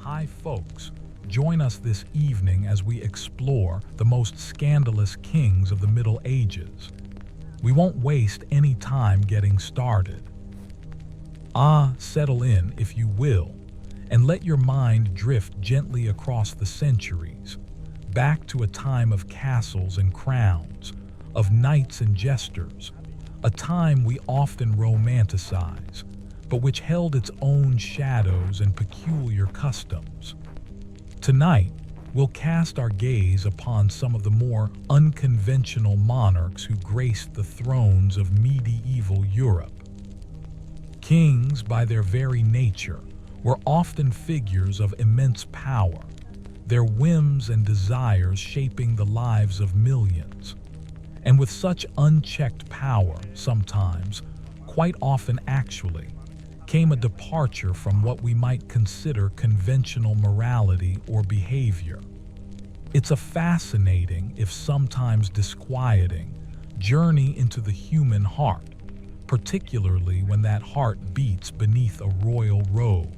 Hi folks, join us this evening as we explore the most scandalous kings of the Middle Ages. We won't waste any time getting started. Settle in if you will, and let your mind drift gently across the centuries, back to a time of castles and crowns, of knights and jesters, a time we often romanticize, but which held its own shadows and peculiar customs. Tonight, we'll cast our gaze upon some of the more unconventional monarchs who graced the thrones of medieval Europe. Kings, by their very nature, were often figures of immense power, their whims and desires shaping the lives of millions. And with such unchecked power, sometimes, quite often actually, came a departure from what we might consider conventional morality or behavior. It's a fascinating, if sometimes disquieting, journey into the human heart, particularly when that heart beats beneath a royal robe.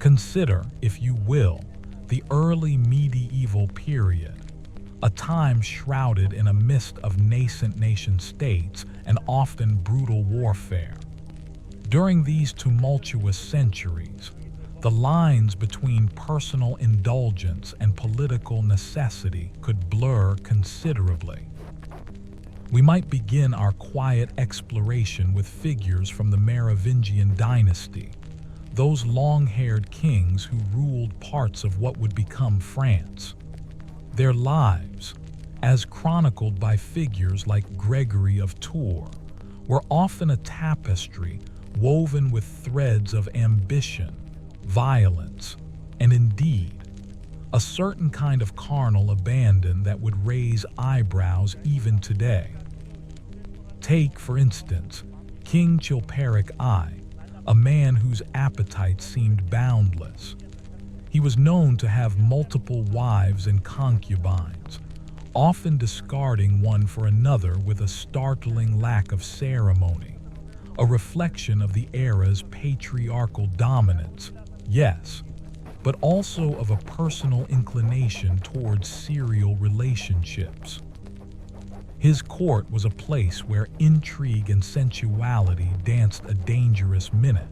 Consider, if you will, the early medieval period, a time shrouded in a mist of nascent nation-states and often brutal warfare. During these tumultuous centuries, the lines between personal indulgence and political necessity could blur considerably. We might begin our quiet exploration with figures from the Merovingian dynasty, those long-haired kings who ruled parts of what would become France. Their lives, as chronicled by figures like Gregory of Tours, were often a tapestry woven with threads of ambition, violence, and indeed, a certain kind of carnal abandon that would raise eyebrows even today. Take, for instance, King Chilperic I, a man whose appetite seemed boundless. He was known to have multiple wives and concubines, often discarding one for another with a startling lack of ceremony. A reflection of the era's patriarchal dominance, yes, but also of a personal inclination towards serial relationships. His court was a place where intrigue and sensuality danced a dangerous minute.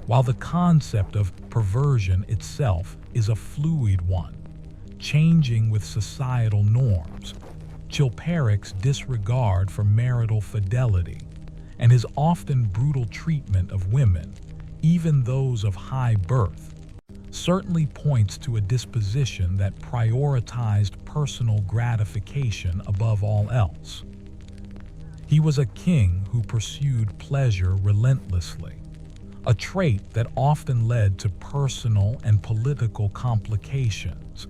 While the concept of perversion itself is a fluid one, changing with societal norms, Chilperic's disregard for marital fidelity and his often brutal treatment of women, even those of high birth, certainly points to a disposition that prioritized personal gratification above all else. He was a king who pursued pleasure relentlessly, a trait that often led to personal and political complications,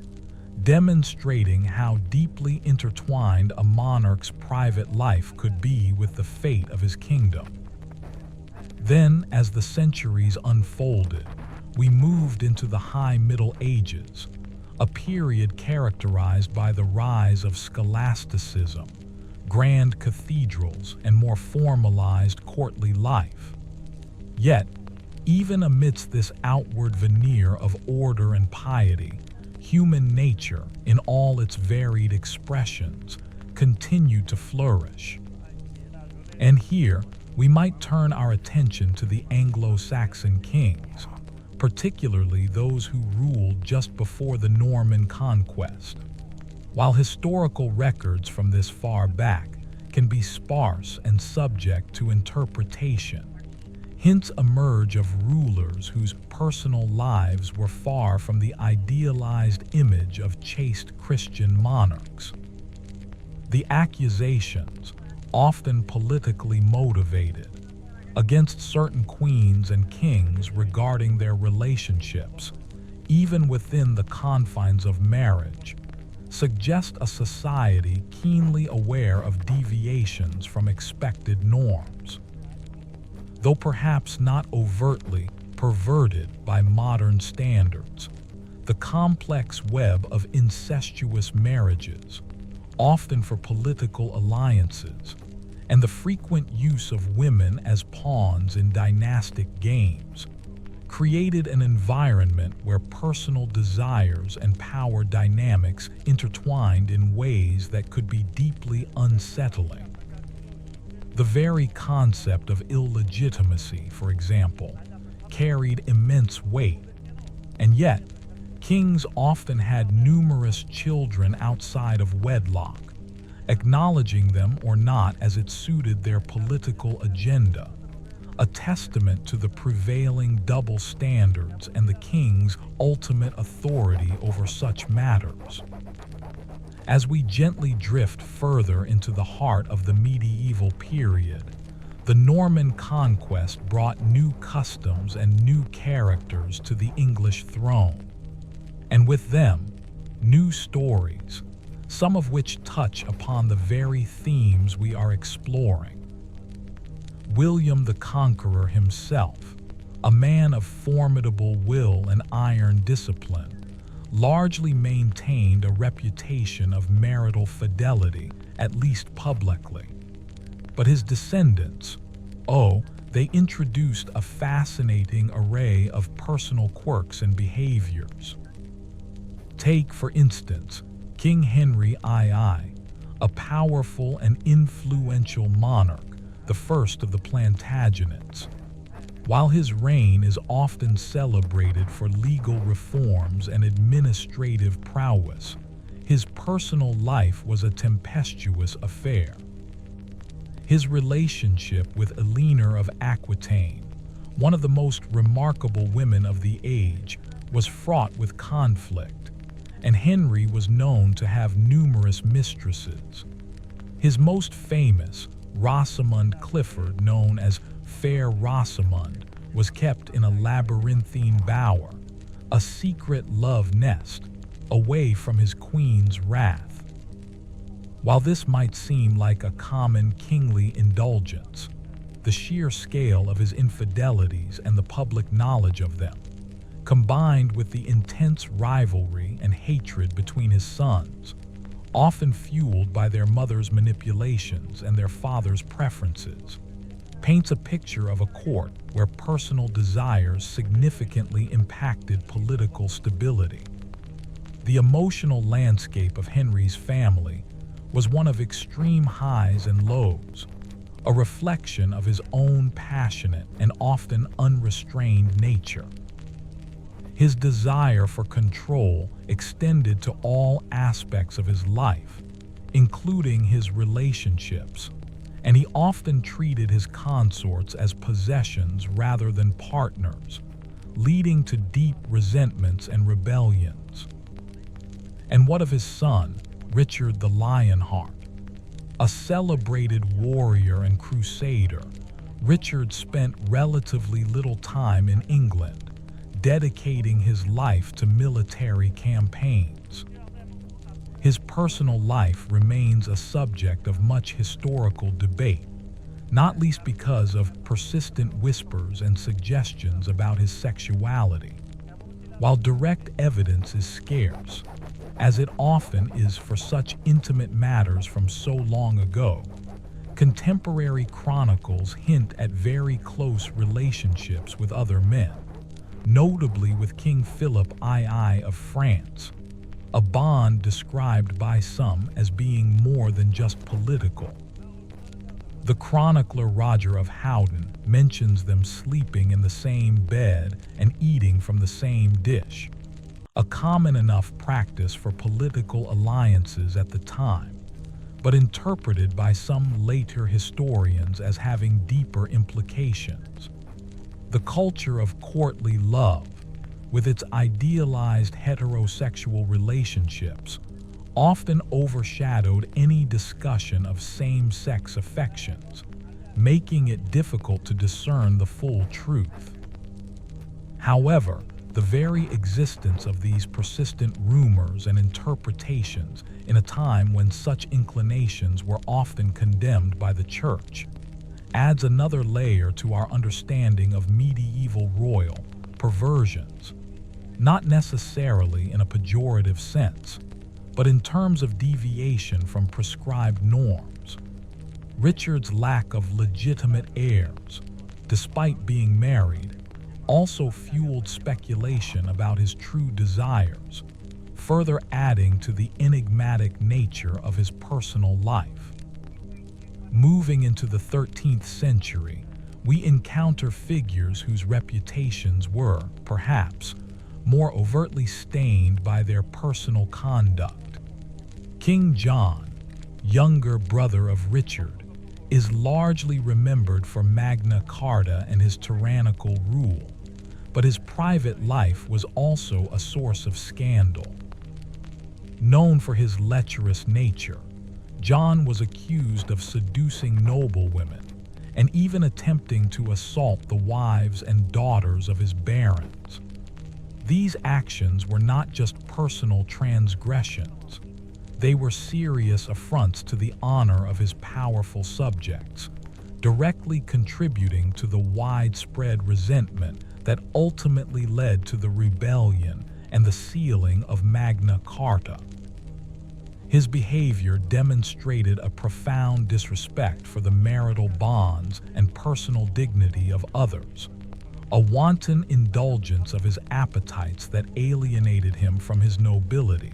demonstrating how deeply intertwined a monarch's private life could be with the fate of his kingdom. Then, as the centuries unfolded, we moved into the High Middle Ages, a period characterized by the rise of scholasticism, grand cathedrals, and more formalized courtly life. Yet, even amidst this outward veneer of order and piety, human nature, in all its varied expressions, continued to flourish. And here, we might turn our attention to the Anglo-Saxon kings, particularly those who ruled just before the Norman conquest. While historical records from this far back can be sparse and subject to interpretation, hints emerge of rulers whose personal lives were far from the idealized image of chaste Christian monarchs. The accusations, often politically motivated, against certain queens and kings regarding their relationships, even within the confines of marriage, suggest a society keenly aware of deviations from expected norms. Though perhaps not overtly perverted by modern standards, the complex web of incestuous marriages, often for political alliances, and the frequent use of women as pawns in dynastic games, created an environment where personal desires and power dynamics intertwined in ways that could be deeply unsettling. The very concept of illegitimacy, for example, carried immense weight, and yet, kings often had numerous children outside of wedlock, acknowledging them or not as it suited their political agenda, a testament to the prevailing double standards and the king's ultimate authority over such matters. As we gently drift further into the heart of the medieval period, the Norman conquest brought new customs and new characters to the English throne, and with them, new stories, some of which touch upon the very themes we are exploring. William the Conqueror himself, a man of formidable will and iron discipline, largely maintained a reputation of marital fidelity, at least publicly. But his descendants, they introduced a fascinating array of personal quirks and behaviors. Take, for instance, King Henry II, a powerful and influential monarch, the first of the Plantagenets. While his reign is often celebrated for legal reforms and administrative prowess, his personal life was a tempestuous affair. His relationship with Eleanor of Aquitaine, one of the most remarkable women of the age, was fraught with conflict, and Henry was known to have numerous mistresses. His most famous, Rosamund Clifford, known as Fair Rosamund, was kept in a labyrinthine bower, a secret love nest, away from his queen's wrath. While this might seem like a common kingly indulgence, the sheer scale of his infidelities and the public knowledge of them, combined with the intense rivalry and hatred between his sons, often fueled by their mother's manipulations and their father's preferences, paints a picture of a court where personal desires significantly impacted political stability. The emotional landscape of Henry's family was one of extreme highs and lows, a reflection of his own passionate and often unrestrained nature. His desire for control extended to all aspects of his life, including his relationships, and he often treated his consorts as possessions rather than partners, leading to deep resentments and rebellions. And what of his son, Richard the Lionheart? A celebrated warrior and crusader, Richard spent relatively little time in England, dedicating his life to military campaigns. His personal life remains a subject of much historical debate, not least because of persistent whispers and suggestions about his sexuality. While direct evidence is scarce, as it often is for such intimate matters from so long ago, contemporary chronicles hint at very close relationships with other men, notably with King Philip II of France, a bond described by some as being more than just political. The chronicler Roger of Howden mentions them sleeping in the same bed and eating from the same dish, a common enough practice for political alliances at the time, but interpreted by some later historians as having deeper implications. The culture of courtly love, with its idealized heterosexual relationships, often overshadowed any discussion of same-sex affections, making it difficult to discern the full truth. However, the very existence of these persistent rumors and interpretations in a time when such inclinations were often condemned by the Church adds another layer to our understanding of medieval royal perversions, not necessarily in a pejorative sense, but in terms of deviation from prescribed norms. Richard's lack of legitimate heirs, despite being married, also fueled speculation about his true desires, further adding to the enigmatic nature of his personal life. Moving into the 13th century, we encounter figures whose reputations were, perhaps, more overtly stained by their personal conduct. King John, younger brother of Richard, is largely remembered for Magna Carta and his tyrannical rule, but his private life was also a source of scandal. Known for his lecherous nature, John was accused of seducing noblewomen and even attempting to assault the wives and daughters of his barons. These actions were not just personal transgressions. They were serious affronts to the honor of his powerful subjects, directly contributing to the widespread resentment that ultimately led to the rebellion and the sealing of Magna Carta. His behavior demonstrated a profound disrespect for the marital bonds and personal dignity of others, a wanton indulgence of his appetites that alienated him from his nobility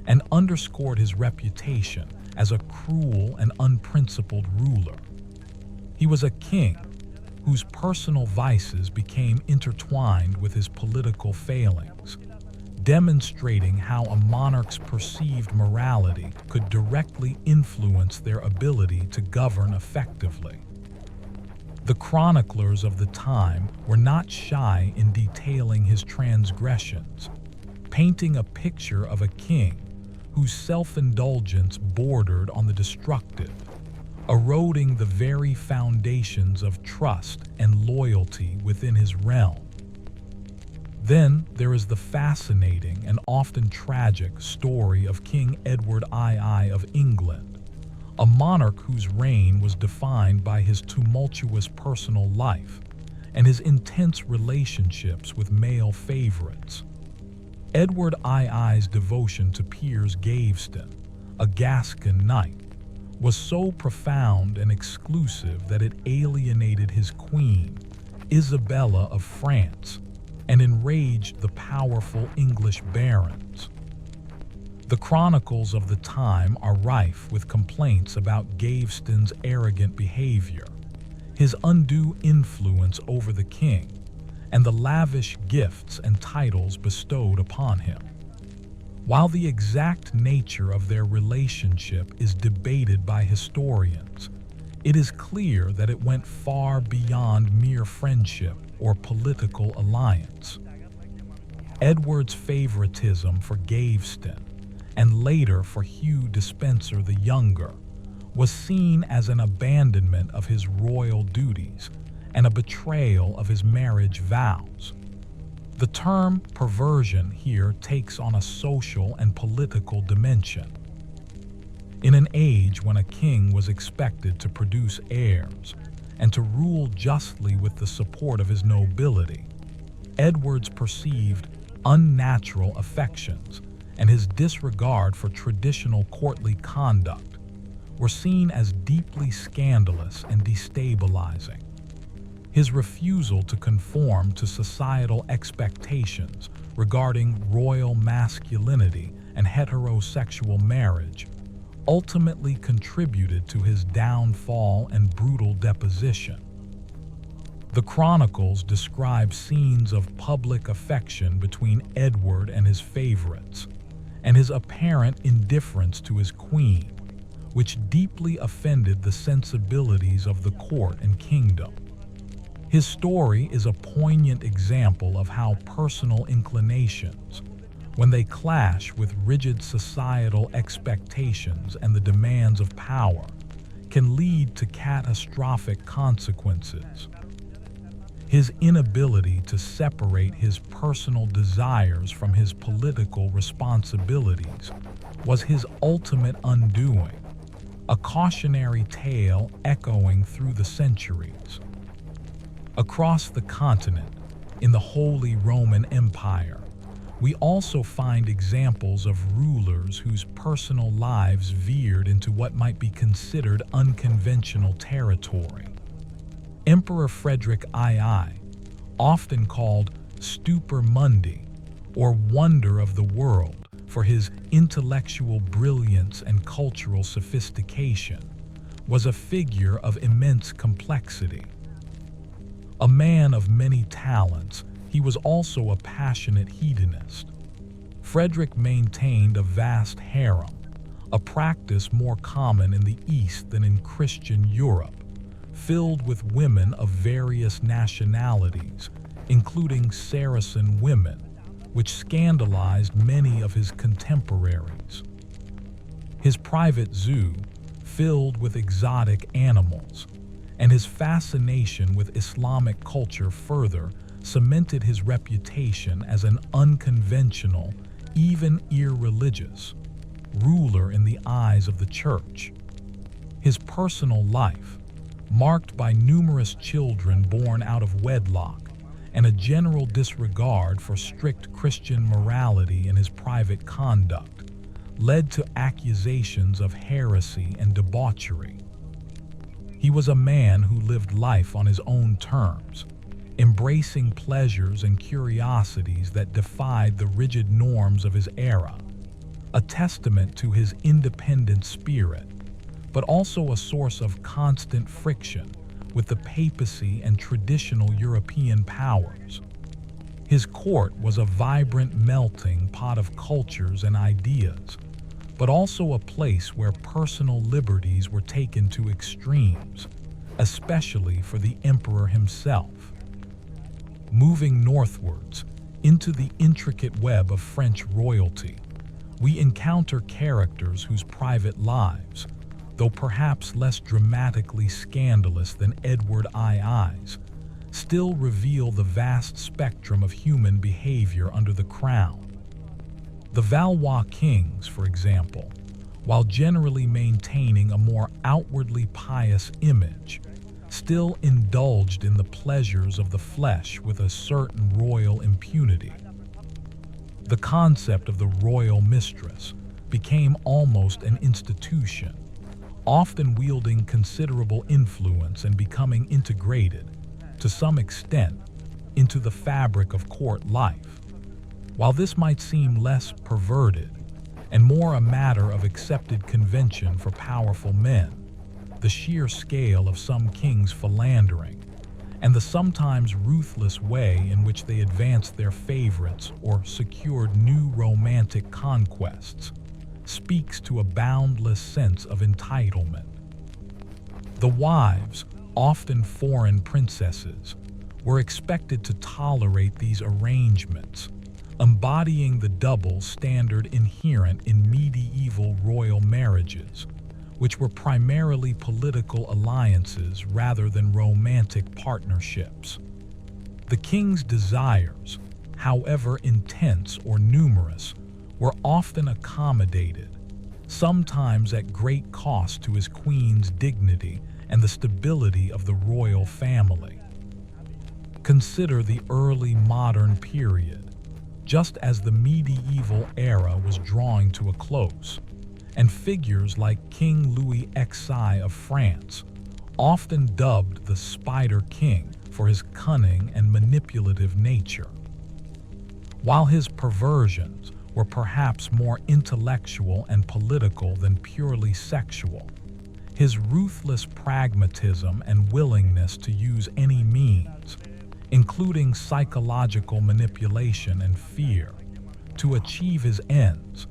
and underscored his reputation as a cruel and unprincipled ruler. He was a king whose personal vices became intertwined with his political failings, demonstrating how a monarch's perceived morality could directly influence their ability to govern effectively. The chroniclers of the time were not shy in detailing his transgressions, painting a picture of a king whose self-indulgence bordered on the destructive, eroding the very foundations of trust and loyalty within his realm. Then there is the fascinating and often tragic story of King Edward II of England, a monarch whose reign was defined by his tumultuous personal life and his intense relationships with male favorites. Edward II's devotion to Piers Gaveston, a Gascon knight, was so profound and exclusive that it alienated his queen, Isabella of France, and enraged the powerful English barons. The chronicles of the time are rife with complaints about Gaveston's arrogant behavior, his undue influence over the king, and the lavish gifts and titles bestowed upon him. While the exact nature of their relationship is debated by historians, it is clear that it went far beyond mere friendship or political alliance. Edward's favoritism for Gaveston, and later for Hugh Despenser the Younger, was seen as an abandonment of his royal duties and a betrayal of his marriage vows. The term perversion here takes on a social and political dimension. In an age when a king was expected to produce heirs and to rule justly with the support of his nobility, Edward's perceived unnatural affections and his disregard for traditional courtly conduct were seen as deeply scandalous and destabilizing. His refusal to conform to societal expectations regarding royal masculinity and heterosexual marriage ultimately contributed to his downfall and brutal deposition. The chronicles describe scenes of public affection between Edward and his favorites, and his apparent indifference to his queen, which deeply offended the sensibilities of the court and kingdom. His story is a poignant example of how personal inclinations, when they clash with rigid societal expectations and the demands of power, can lead to catastrophic consequences. His inability to separate his personal desires from his political responsibilities was his ultimate undoing, a cautionary tale echoing through the centuries. Across the continent, in the Holy Roman Empire, we also find examples of rulers whose personal lives veered into what might be considered unconventional territory. Emperor Frederick II, often called Stupor Mundi, or Wonder of the World, for his intellectual brilliance and cultural sophistication, was a figure of immense complexity. A man of many talents, he was also a passionate hedonist. Frederick maintained a vast harem, a practice more common in the East than in Christian Europe, filled with women of various nationalities, including Saracen women, which scandalized many of his contemporaries. His private zoo, filled with exotic animals, and his fascination with Islamic culture further cemented his reputation as an unconventional, even irreligious, ruler in the eyes of the church. His personal life, marked by numerous children born out of wedlock and a general disregard for strict Christian morality in his private conduct, led to accusations of heresy and debauchery. He was a man who lived life on his own terms, embracing pleasures and curiosities that defied the rigid norms of his era, a testament to his independent spirit, but also a source of constant friction with the papacy and traditional European powers. His court was a vibrant melting pot of cultures and ideas, but also a place where personal liberties were taken to extremes, especially for the emperor himself. Moving northwards into the intricate web of French royalty, we encounter characters whose private lives, though perhaps less dramatically scandalous than Edward II's, still reveal the vast spectrum of human behavior under the crown. The Valois kings, for example, while generally maintaining a more outwardly pious image, still indulged in the pleasures of the flesh with a certain royal impunity. The concept of the royal mistress became almost an institution, often wielding considerable influence and becoming integrated, to some extent, into the fabric of court life. While this might seem less perverted and more a matter of accepted convention for powerful men, the sheer scale of some kings' philandering and the sometimes ruthless way in which they advanced their favorites or secured new romantic conquests speaks to a boundless sense of entitlement. The wives, often foreign princesses, were expected to tolerate these arrangements, embodying the double standard inherent in medieval royal marriages, which were primarily political alliances rather than romantic partnerships. The king's desires, however intense or numerous, were often accommodated, sometimes at great cost to his queen's dignity and the stability of the royal family. Consider the early modern period, just as the medieval era was drawing to a close, and figures like King Louis XI of France, often dubbed the Spider King for his cunning and manipulative nature. While his perversions were perhaps more intellectual and political than purely sexual, his ruthless pragmatism and willingness to use any means, including psychological manipulation and fear, to achieve his ends,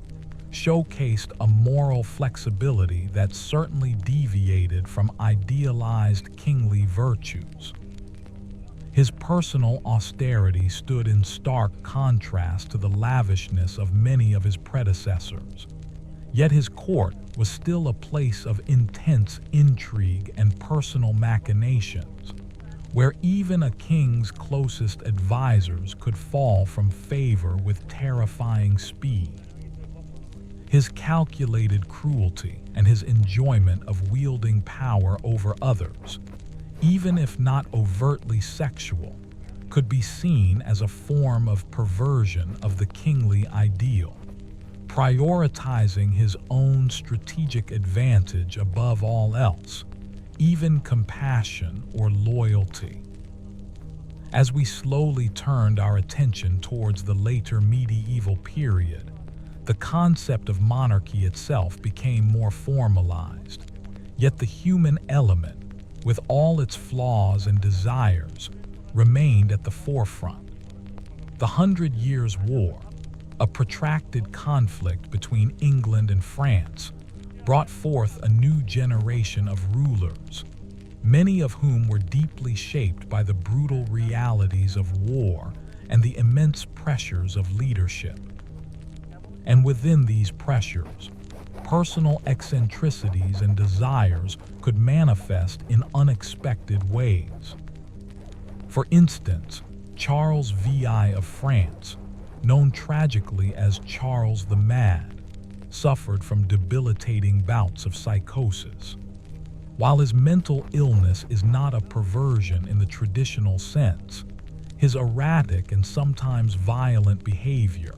showcased a moral flexibility that certainly deviated from idealized kingly virtues. His personal austerity stood in stark contrast to the lavishness of many of his predecessors. Yet his court was still a place of intense intrigue and personal machinations, where even a king's closest advisors could fall from favor with terrifying speed. His calculated cruelty and his enjoyment of wielding power over others, even if not overtly sexual, could be seen as a form of perversion of the kingly ideal, prioritizing his own strategic advantage above all else, even compassion or loyalty. As we slowly turned our attention towards the later medieval period, the concept of monarchy itself became more formalized. Yet the human element, with all its flaws and desires, remained at the forefront. The 100 Years' War, a protracted conflict between England and France, brought forth a new generation of rulers, many of whom were deeply shaped by the brutal realities of war and the immense pressures of leadership. And within these pressures, personal eccentricities and desires could manifest in unexpected ways. For instance, Charles VI of France, known tragically as Charles the Mad, suffered from debilitating bouts of psychosis. While his mental illness is not a perversion in the traditional sense, his erratic and sometimes violent behavior,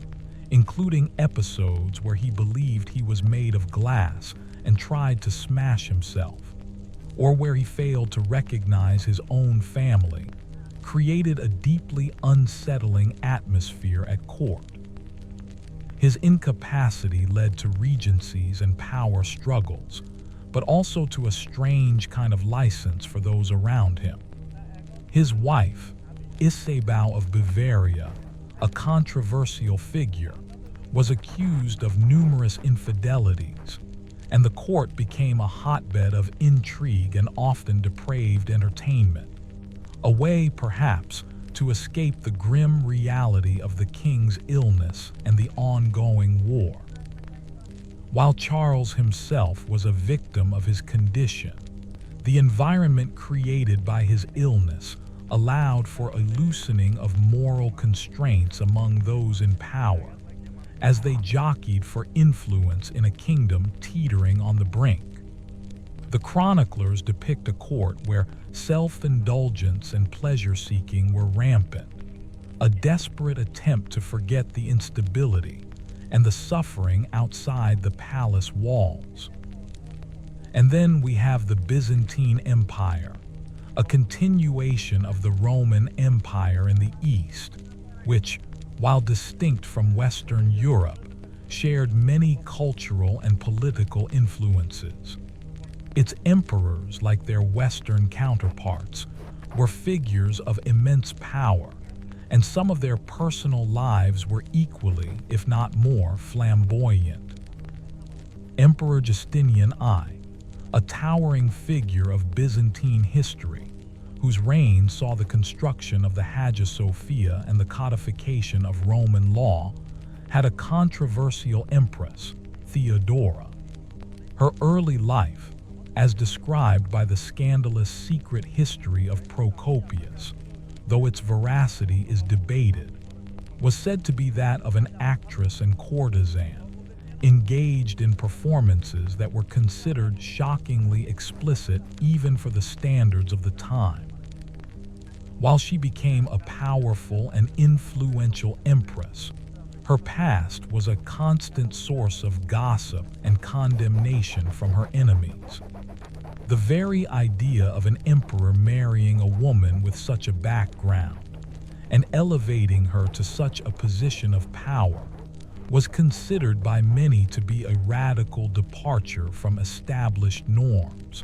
including episodes where he believed he was made of glass and tried to smash himself, or where he failed to recognize his own family, created a deeply unsettling atmosphere at court. His incapacity led to regencies and power struggles, but also to a strange kind of license for those around him. His wife, Isabeau of Bavaria, a controversial figure, was accused of numerous infidelities, and the court became a hotbed of intrigue and often depraved entertainment, a way, perhaps, to escape the grim reality of the king's illness and the ongoing war. While Charles himself was a victim of his condition, the environment created by his illness allowed for a loosening of moral constraints among those in power, as they jockeyed for influence in a kingdom teetering on the brink. The chroniclers depict a court where self-indulgence and pleasure-seeking were rampant, a desperate attempt to forget the instability and the suffering outside the palace walls. And then we have the Byzantine Empire, a continuation of the Roman Empire in the East, which, while distinct from Western Europe, shared many cultural and political influences. Its emperors, like their Western counterparts, were figures of immense power, and some of their personal lives were equally, if not more, flamboyant. Emperor Justinian I, a towering figure of Byzantine history, whose reign saw the construction of the Hagia Sophia and the codification of Roman law, had a controversial empress, Theodora. Her early life, as described by the scandalous secret history of Procopius, though its veracity is debated, was said to be that of an actress and courtesan, engaged in performances that were considered shockingly explicit even for the standards of the time. While she became a powerful and influential empress, her past was a constant source of gossip and condemnation from her enemies. The very idea of an emperor marrying a woman with such a background and elevating her to such a position of power was considered by many to be a radical departure from established norms,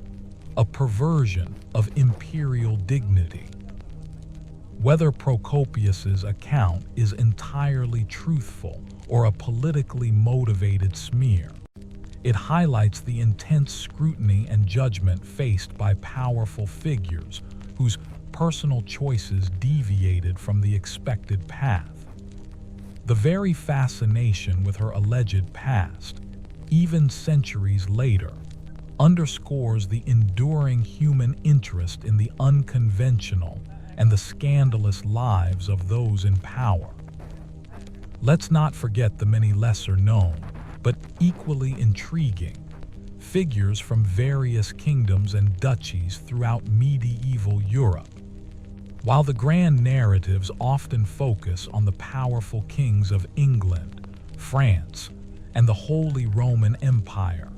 a perversion of imperial dignity. Whether Procopius's account is entirely truthful or a politically motivated smear, it highlights the intense scrutiny and judgment faced by powerful figures whose personal choices deviated from the expected path. The very fascination with her alleged past, even centuries later, underscores the enduring human interest in the unconventional and the scandalous lives of those in power. Let's not forget the many lesser-known, but equally intriguing, figures from various kingdoms and duchies throughout medieval Europe. While the grand narratives often focus on the powerful kings of England, France, and the Holy Roman Empire,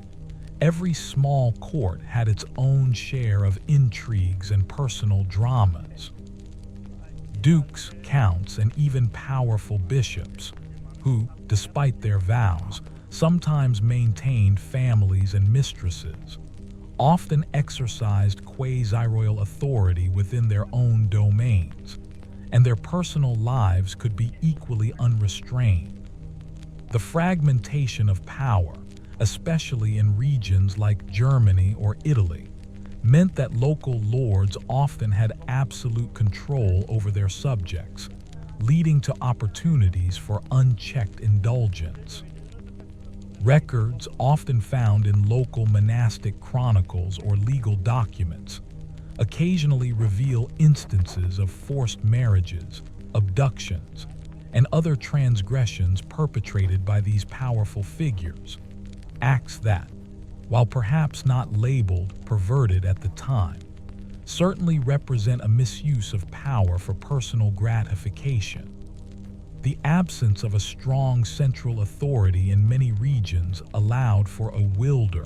every small court had its own share of intrigues and personal dramas. dukes, counts, and even powerful bishops, who, despite their vows, sometimes maintained families and mistresses, often exercised quasi-royal authority within their own domains, and their personal lives could be equally unrestrained. The fragmentation of power, especially in regions like Germany or Italy, meant that local lords often had absolute control over their subjects, leading to opportunities for unchecked indulgence. Records often found in local monastic chronicles or legal documents occasionally reveal instances of forced marriages, abductions, and other transgressions perpetrated by these powerful figures, acts that, while perhaps not labeled perverted at the time, certainly represent a misuse of power for personal gratification. The absence of a strong central authority in many regions allowed for a wilder,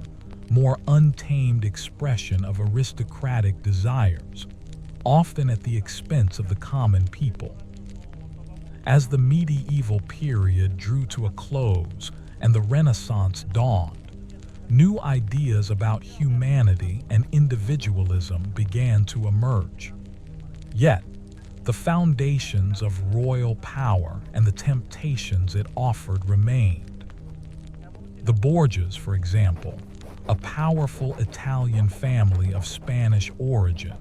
more untamed expression of aristocratic desires, often at the expense of the common people. As the medieval period drew to a close and the Renaissance dawned, new ideas about humanity and individualism began to emerge. Yet, the foundations of royal power and the temptations it offered remained. The Borgias, for example, a powerful Italian family of Spanish origin,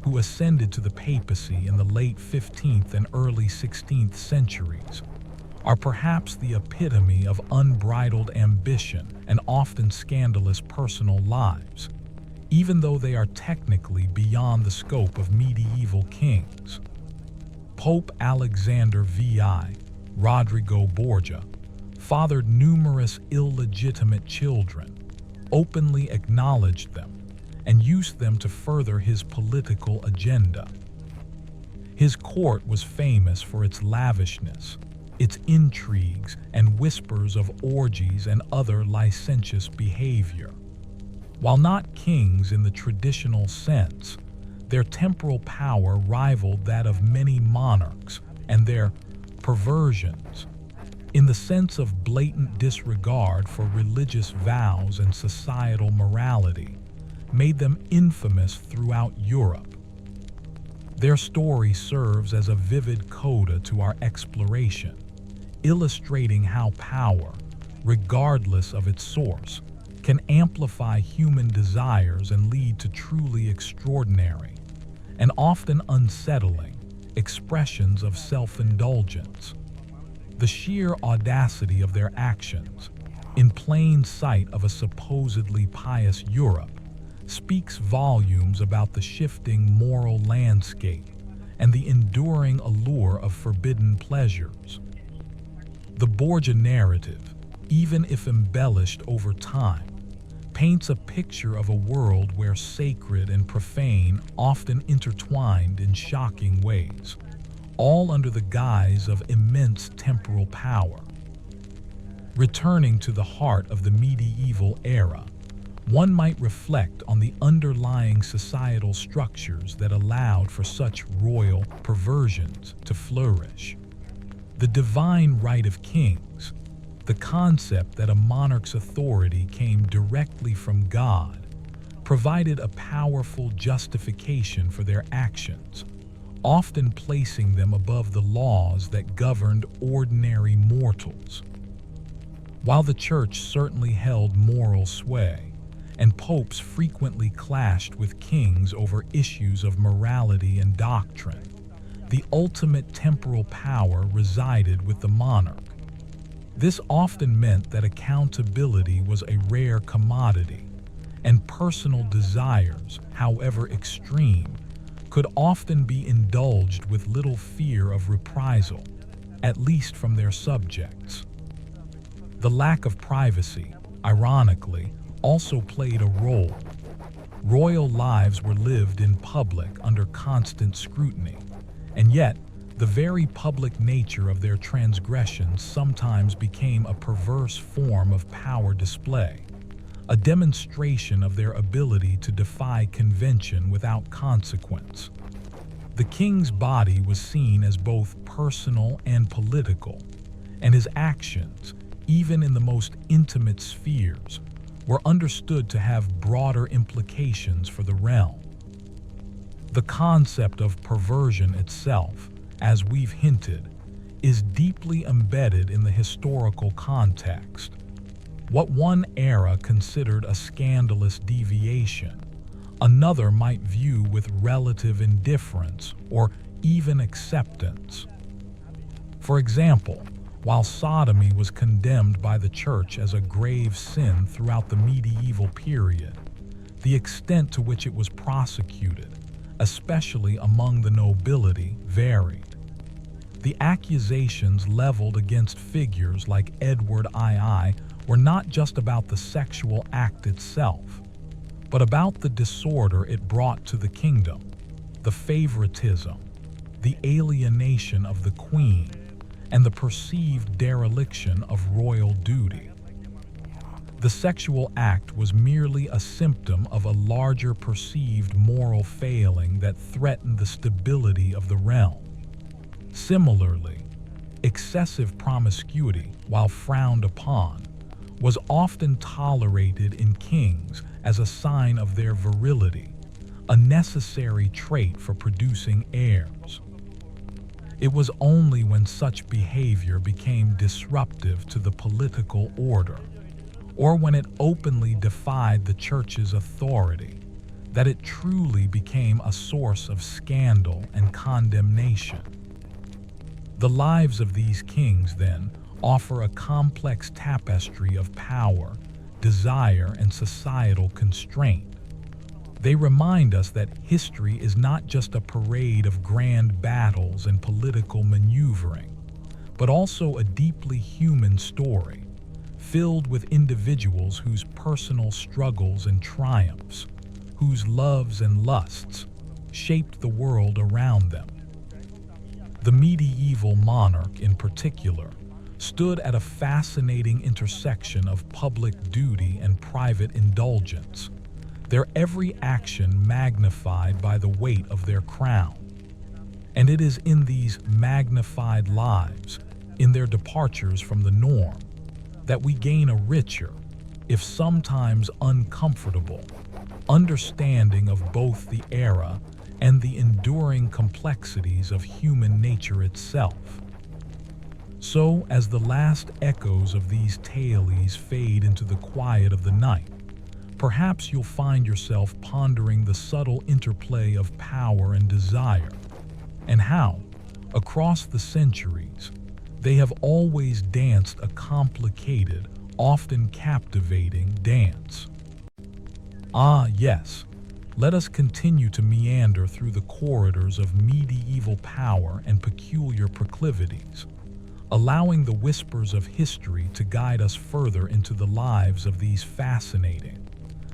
who ascended to the papacy in the late 15th and early 16th centuries, are perhaps the epitome of unbridled ambition and often scandalous personal lives, even though they are technically beyond the scope of medieval kings. Pope Alexander VI, Rodrigo Borgia, fathered numerous illegitimate children, openly acknowledged them, and used them to further his political agenda. His court was famous for its lavishness, its intrigues, and whispers of orgies and other licentious behavior. While not kings in the traditional sense, their temporal power rivaled that of many monarchs, and their perversions, in the sense of blatant disregard for religious vows and societal morality, made them infamous throughout Europe. Their story serves as a vivid coda to our exploration, illustrating how power, regardless of its source, can amplify human desires and lead to truly extraordinary, and often unsettling, expressions of self-indulgence. The sheer audacity of their actions, in plain sight of a supposedly pious Europe, speaks volumes about the shifting moral landscape and the enduring allure of forbidden pleasures. The Borgia narrative, even if embellished over time, paints a picture of a world where sacred and profane often intertwined in shocking ways, all under the guise of immense temporal power. Returning to the heart of the medieval era, one might reflect on the underlying societal structures that allowed for such royal perversions to flourish. The divine right of kings, the concept that a monarch's authority came directly from God, provided a powerful justification for their actions, often placing them above the laws that governed ordinary mortals. While the Church certainly held moral sway, and popes frequently clashed with kings over issues of morality and doctrine, the ultimate temporal power resided with the monarch. This often meant that accountability was a rare commodity, and personal desires, however extreme, could often be indulged with little fear of reprisal, at least from their subjects. The lack of privacy, ironically, also played a role. Royal lives were lived in public under constant scrutiny, and yet the very public nature of their transgressions sometimes became a perverse form of power display, a demonstration of their ability to defy convention without consequence. The The king's body was seen as both personal and political, and his actions, even in the most intimate spheres, were understood to have broader implications for the realm. The concept of perversion itself, as we've hinted, is deeply embedded in the historical context. What one era considered a scandalous deviation, another might view with relative indifference or even acceptance. For example, while sodomy was condemned by the church as a grave sin throughout the medieval period, the extent to which it was prosecuted, especially among the nobility, varied. The accusations leveled against figures like Edward II were not just about the sexual act itself, but about the disorder it brought to the kingdom, the favoritism, the alienation of the queen, and the perceived dereliction of royal duty. The sexual act was merely a symptom of a larger perceived moral failing that threatened the stability of the realm. Similarly, excessive promiscuity, while frowned upon, was often tolerated in kings as a sign of their virility, a necessary trait for producing heirs. It was only when such behavior became disruptive to the political order, or when it openly defied the church's authority, that it truly became a source of scandal and condemnation. The lives of these kings, then, offer a complex tapestry of power, desire, and societal constraint. They remind us that history is not just a parade of grand battles and political maneuvering, but also a deeply human story, filled with individuals whose personal struggles and triumphs, whose loves and lusts, shaped the world around them. The medieval monarch, in particular, stood at a fascinating intersection of public duty and private indulgence, their every action magnified by the weight of their crown. And it is in these magnified lives, in their departures from the norm, that we gain a richer, if sometimes uncomfortable, understanding of both the era and the enduring complexities of human nature itself. So, as the last echoes of these tales fade into the quiet of the night, perhaps you'll find yourself pondering the subtle interplay of power and desire, and how, across the centuries, they have always danced a complicated, often captivating dance. Ah, yes, let us continue to meander through the corridors of medieval power and peculiar proclivities, allowing the whispers of history to guide us further into the lives of these fascinating,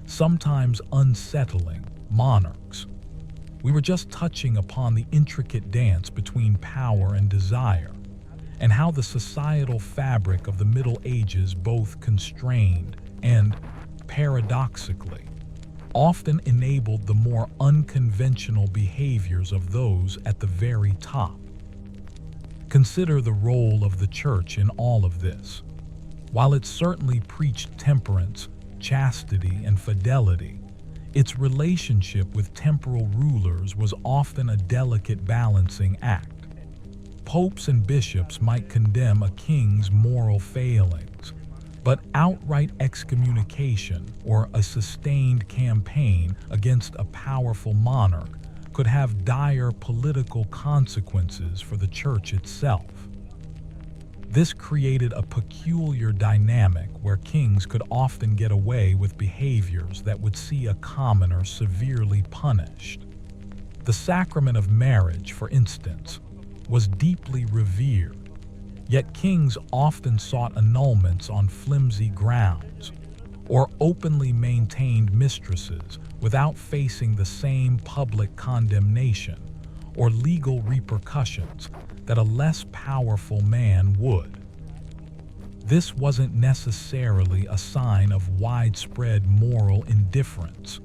sometimes unsettling, monarchs. We were just touching upon the intricate dance between power and desire, and how the societal fabric of the Middle Ages both constrained and, paradoxically, often enabled the more unconventional behaviors of those at the very top. Consider the role of the church in all of this. While it certainly preached temperance, chastity, and fidelity, its relationship with temporal rulers was often a delicate balancing act. Popes and bishops might condemn a king's moral failings, but outright excommunication or a sustained campaign against a powerful monarch could have dire political consequences for the church itself. This created a peculiar dynamic where kings could often get away with behaviors that would see a commoner severely punished. The sacrament of marriage, for instance, was deeply revered, yet kings often sought annulments on flimsy grounds, or openly maintained mistresses without facing the same public condemnation or legal repercussions that a less powerful man would. This wasn't necessarily a sign of widespread moral indifference,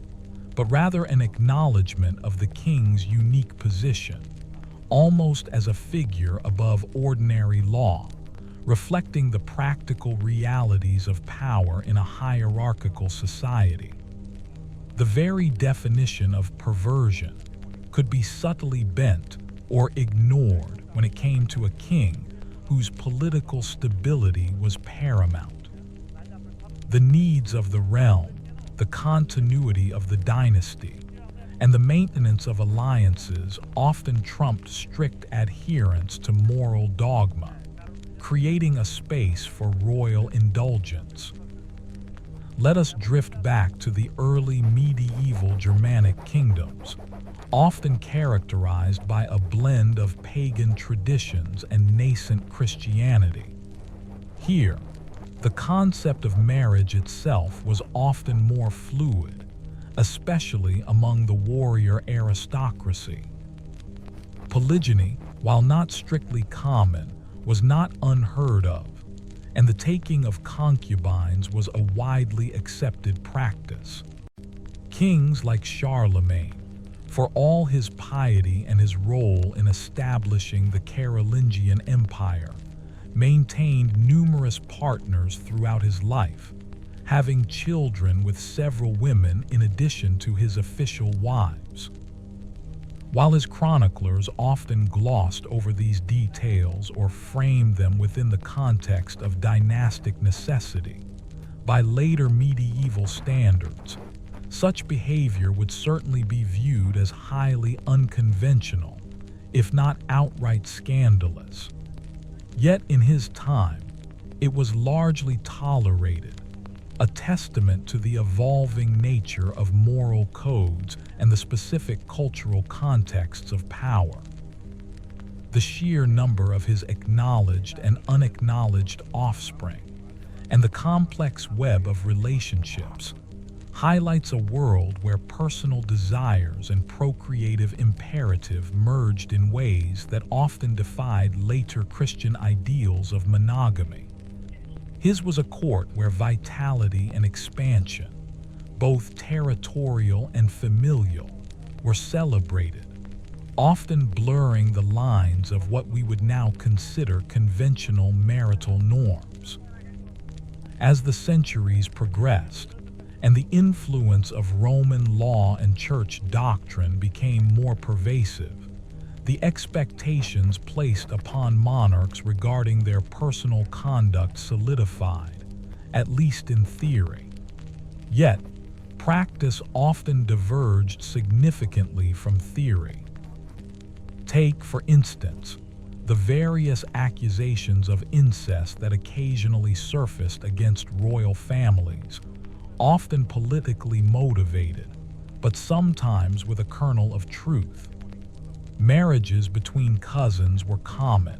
but rather an acknowledgement of the king's unique position. almost as a figure above ordinary law, reflecting the practical realities of power in a hierarchical society. The very definition of perversion could be subtly bent or ignored when it came to a king whose political stability was paramount. The needs of the realm, the continuity of the dynasty, and the maintenance of alliances often trumped strict adherence to moral dogma, creating a space for royal indulgence. Let us drift back to the early medieval Germanic kingdoms, often characterized by a blend of pagan traditions and nascent Christianity. Here, the concept of marriage itself was often more fluid, especially among the warrior aristocracy. Polygyny, while not strictly common, was not unheard of, and the taking of concubines was a widely accepted practice. Kings like Charlemagne, for all his piety and his role in establishing the Carolingian Empire, maintained numerous partners throughout his life, having children with several women in addition to his official wives. While his chroniclers often glossed over these details or framed them within the context of dynastic necessity, by later medieval standards, such behavior would certainly be viewed as highly unconventional, if not outright scandalous. Yet in his time, it was largely tolerated, a testament to the evolving nature of moral codes and the specific cultural contexts of power. The sheer number of his acknowledged and unacknowledged offspring, and the complex web of relationships, highlights a world where personal desires and procreative imperative merged in ways that often defied later Christian ideals of monogamy. His was a court where vitality and expansion, both territorial and familial, were celebrated, often blurring the lines of what we would now consider conventional marital norms. As the centuries progressed, and the influence of Roman law and church doctrine became more pervasive, the expectations placed upon monarchs regarding their personal conduct solidified, at least in theory. Yet, practice often diverged significantly from theory. Take, for instance, the various accusations of incest that occasionally surfaced against royal families, often politically motivated, but sometimes with a kernel of truth. Marriages between cousins were common,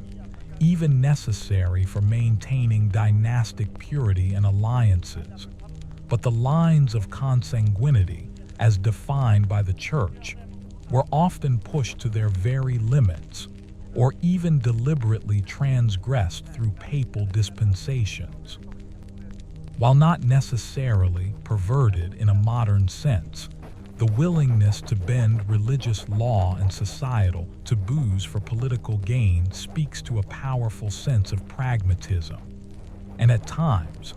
even necessary for maintaining dynastic purity and alliances, but the lines of consanguinity, as defined by the Church, were often pushed to their very limits, or even deliberately transgressed through papal dispensations. While not necessarily perverted in a modern sense, the willingness to bend religious law and societal taboos for political gain speaks to a powerful sense of pragmatism, and at times,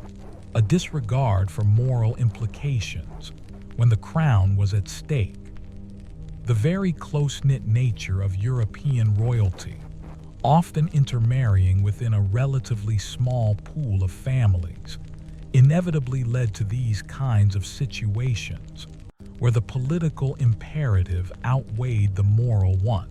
a disregard for moral implications when the crown was at stake. The very close-knit nature of European royalty, often intermarrying within a relatively small pool of families, inevitably led to these kinds of situations where the political imperative outweighed the moral one.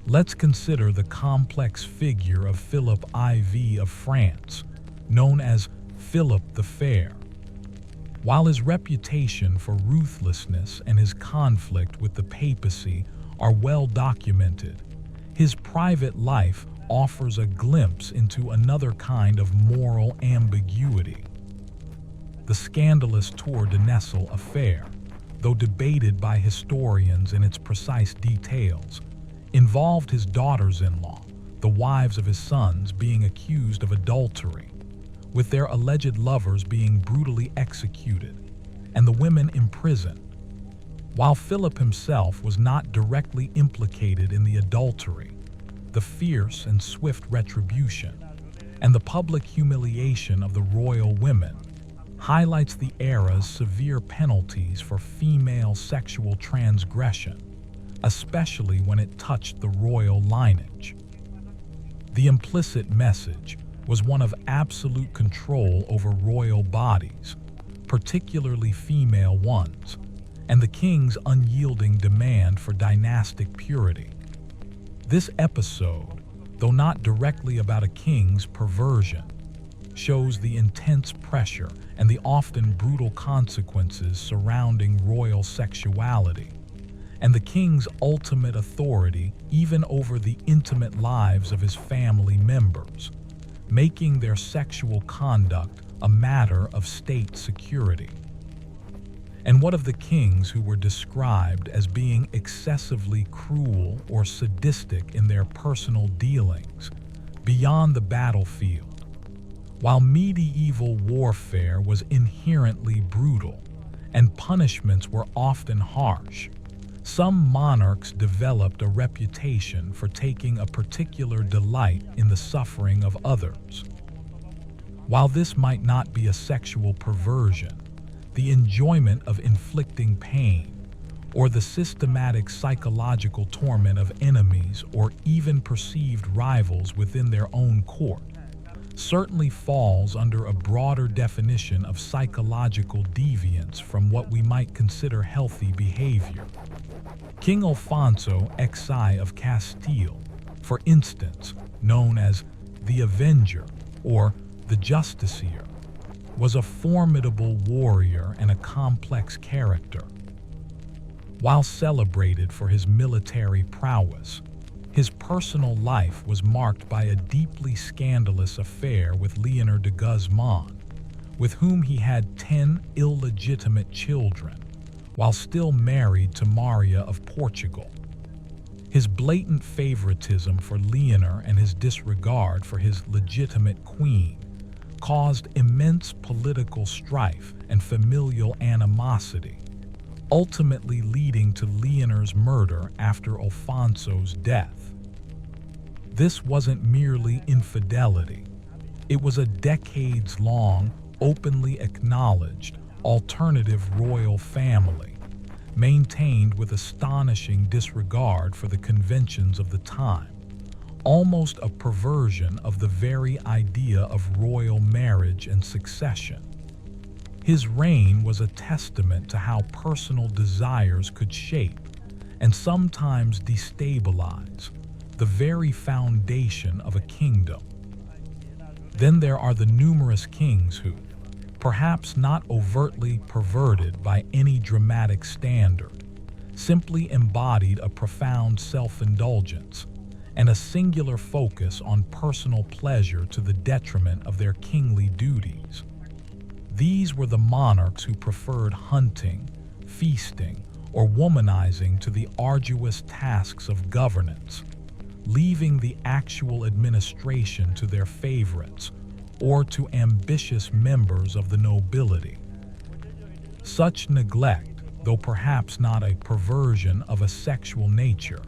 Let's consider the complex figure of Philip IV of France, known as Philip the Fair. While his reputation for ruthlessness and his conflict with the papacy are well documented, his private life offers a glimpse into another kind of moral ambiguity. The scandalous Tour de Nesle affair, though debated by historians in its precise details, involved his daughters-in-law, the wives of his sons, being accused of adultery, with their alleged lovers being brutally executed, and the women imprisoned. While Philip himself was not directly implicated in the adultery, the fierce and swift retribution and the public humiliation of the royal women highlights the era's severe penalties for female sexual transgression, especially when it touched the royal lineage. The implicit message was one of absolute control over royal bodies, particularly female ones, and the king's unyielding demand for dynastic purity. This episode, though not directly about a king's perversion, shows the intense pressure and the often brutal consequences surrounding royal sexuality, and the king's ultimate authority even over the intimate lives of his family members, making their sexual conduct a matter of state security. And what of the kings who were described as being excessively cruel or sadistic in their personal dealings beyond the battlefield? While medieval warfare was inherently brutal and punishments were often harsh, some monarchs developed a reputation for taking a particular delight in the suffering of others. While this might not be a sexual perversion, the enjoyment of inflicting pain, or the systematic psychological torment of enemies or even perceived rivals within their own court, certainly falls under a broader definition of psychological deviance from what we might consider healthy behavior. King Alfonso XI of Castile, for instance, known as the Avenger or the Justiciar, was a formidable warrior and a complex character. While celebrated for his military prowess, his personal life was marked by a deeply scandalous affair with Leonor de Guzman, with whom he had 10 illegitimate children, while still married to Maria of Portugal. His blatant favoritism for Leonor and his disregard for his legitimate queen caused immense political strife and familial animosity, ultimately leading to Leonor's murder after Alfonso's death. This wasn't merely infidelity. It was a decades-long, openly acknowledged, alternative royal family, maintained with astonishing disregard for the conventions of the time, almost a perversion of the very idea of royal marriage and succession. His reign was a testament to how personal desires could shape, and sometimes destabilize, the very foundation of a kingdom. Then there are the numerous kings who, perhaps not overtly perverted by any dramatic standard, simply embodied a profound self-indulgence and a singular focus on personal pleasure to the detriment of their kingly duties. These were the monarchs who preferred hunting, feasting, or womanizing to the arduous tasks of governance, leaving the actual administration to their favorites or to ambitious members of the nobility. Such neglect, though perhaps not a perversion of a sexual nature,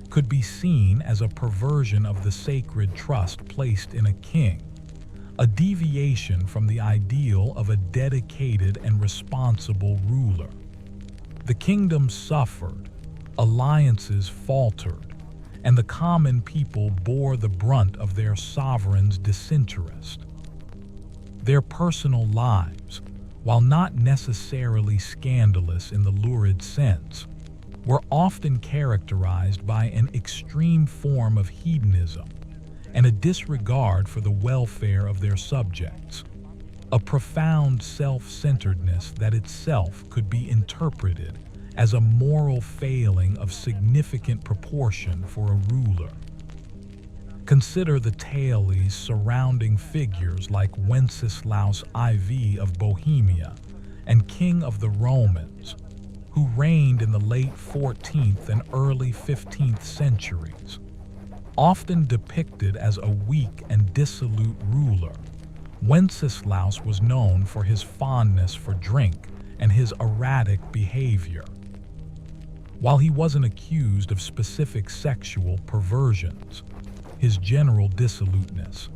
could be seen as a perversion of the sacred trust placed in a king, a deviation from the ideal of a dedicated and responsible ruler. The kingdom suffered, alliances faltered, and the common people bore the brunt of their sovereign's disinterest. Their personal lives, while not necessarily scandalous in the lurid sense, were often characterized by an extreme form of hedonism and a disregard for the welfare of their subjects, a profound self-centeredness that itself could be interpreted as a moral failing of significant proportion for a ruler. Consider the tales surrounding figures like Wenceslaus IV of Bohemia and King of the Romans, who reigned in the late 14th and early 15th centuries. Often depicted as a weak and dissolute ruler, Wenceslaus was known for his fondness for drink and his erratic behavior. While he wasn't accused of specific sexual perversions, his general dissoluteness,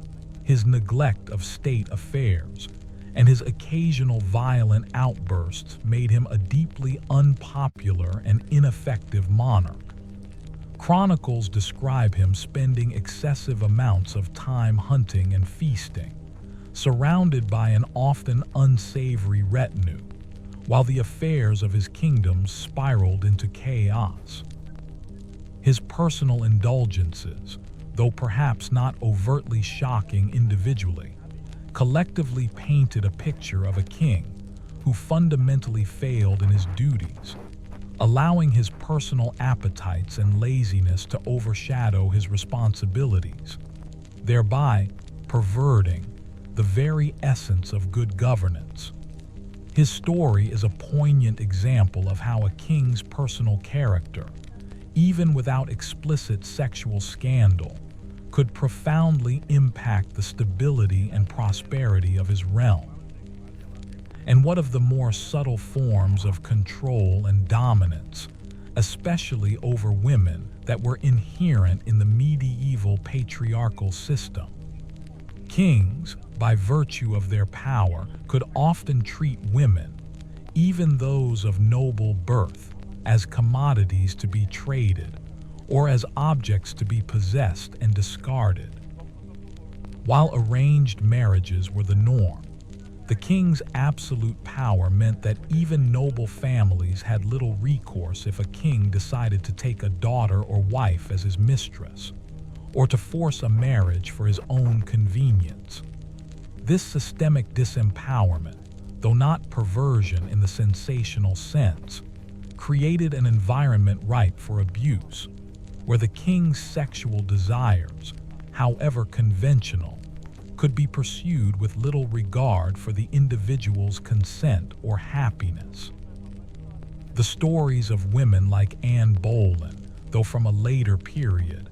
his neglect of state affairs, and his occasional violent outbursts made him a deeply unpopular and ineffective monarch. Chronicles describe him spending excessive amounts of time hunting and feasting, surrounded by an often unsavory retinue, while the affairs of his kingdom spiraled into chaos. His personal indulgences, though perhaps not overtly shocking individually, collectively painted a picture of a king who fundamentally failed in his duties, allowing his personal appetites and laziness to overshadow his responsibilities, thereby perverting the very essence of good governance. His story is a poignant example of how a king's personal character, even without explicit sexual scandal, could profoundly impact the stability and prosperity of his realm. And what of the more subtle forms of control and dominance, especially over women, that were inherent in the medieval patriarchal system? Kings, by virtue of their power, could often treat women, even those of noble birth, as commodities to be traded, or as objects to be possessed and discarded. While arranged marriages were the norm, the king's absolute power meant that even noble families had little recourse if a king decided to take a daughter or wife as his mistress, or to force a marriage for his own convenience. This systemic disempowerment, though not perversion in the sensational sense, created an environment ripe for abuse, where the king's sexual desires, however conventional, could be pursued with little regard for the individual's consent or happiness. The stories of women like Anne Boleyn, though from a later period,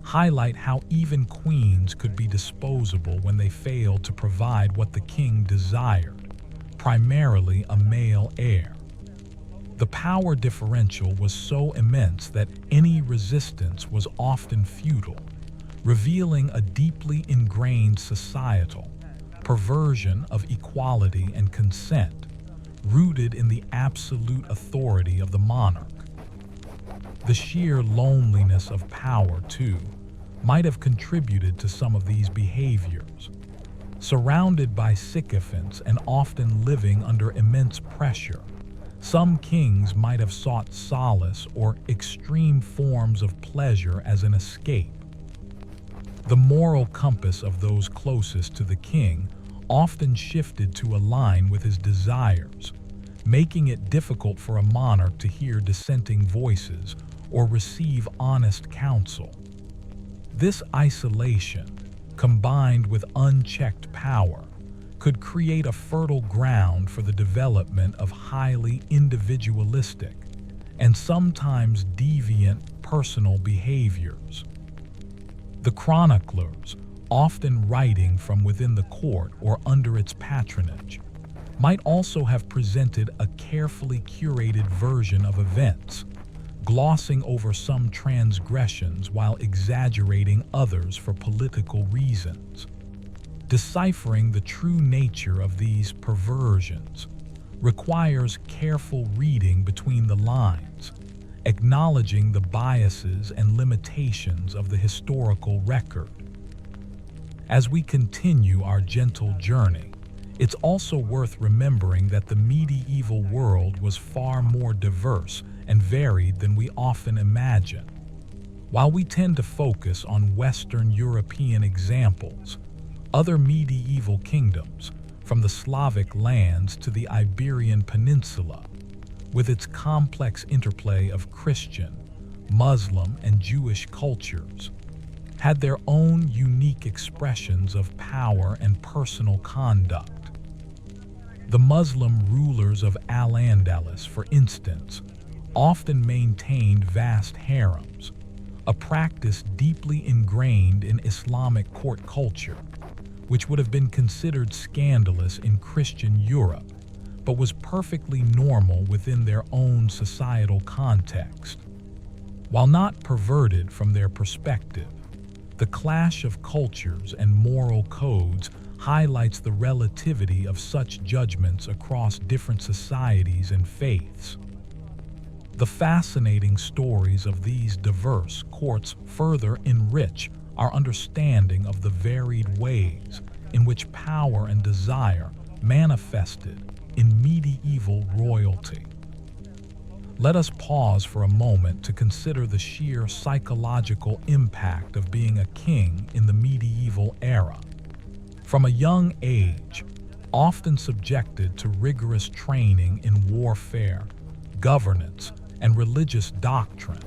highlight how even queens could be disposable when they failed to provide what the king desired, primarily a male heir. The power differential was so immense that any resistance was often futile, revealing a deeply ingrained societal perversion of equality and consent, rooted in the absolute authority of the monarch. The sheer loneliness of power, too, might have contributed to some of these behaviors. Surrounded by sycophants and often living under immense pressure, some kings might have sought solace or extreme forms of pleasure as an escape. The moral compass of those closest to the king often shifted to align with his desires, making it difficult for a monarch to hear dissenting voices or receive honest counsel. This isolation, combined with unchecked power, could create a fertile ground for the development of highly individualistic and sometimes deviant personal behaviors. The chroniclers, often writing from within the court or under its patronage, might also have presented a carefully curated version of events, glossing over some transgressions while exaggerating others for political reasons. Deciphering the true nature of these perversions requires careful reading between the lines, acknowledging the biases and limitations of the historical record. As we continue our gentle journey, it's also worth remembering that the medieval world was far more diverse and varied than we often imagine. While we tend to focus on Western European examples, other medieval kingdoms, from the Slavic lands to the Iberian Peninsula, with its complex interplay of Christian, Muslim, and Jewish cultures, had their own unique expressions of power and personal conduct. The Muslim rulers of Al-Andalus, for instance, often maintained vast harems, a practice deeply ingrained in Islamic court culture, which would have been considered scandalous in Christian Europe, but was perfectly normal within their own societal context. While not perverted from their perspective, the clash of cultures and moral codes highlights the relativity of such judgments across different societies and faiths. The fascinating stories of these diverse courts further enrich our understanding of the varied ways in which power and desire manifested in medieval royalty. Let us pause for a moment to consider the sheer psychological impact of being a king in the medieval era. From a young age, often subjected to rigorous training in warfare, governance, and religious doctrine,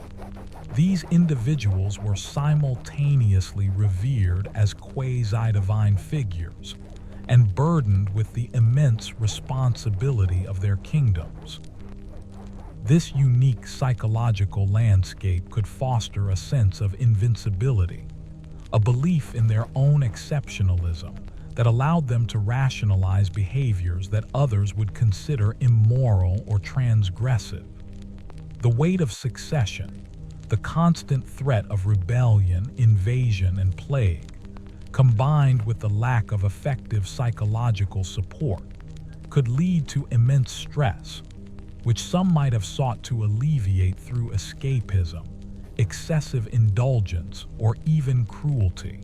these individuals were simultaneously revered as quasi-divine figures and burdened with the immense responsibility of their kingdoms. This unique psychological landscape could foster a sense of invincibility, a belief in their own exceptionalism that allowed them to rationalize behaviors that others would consider immoral or transgressive. The weight of succession, the constant threat of rebellion, invasion, and plague, combined with the lack of effective psychological support, could lead to immense stress, which some might have sought to alleviate through escapism, excessive indulgence, or even cruelty.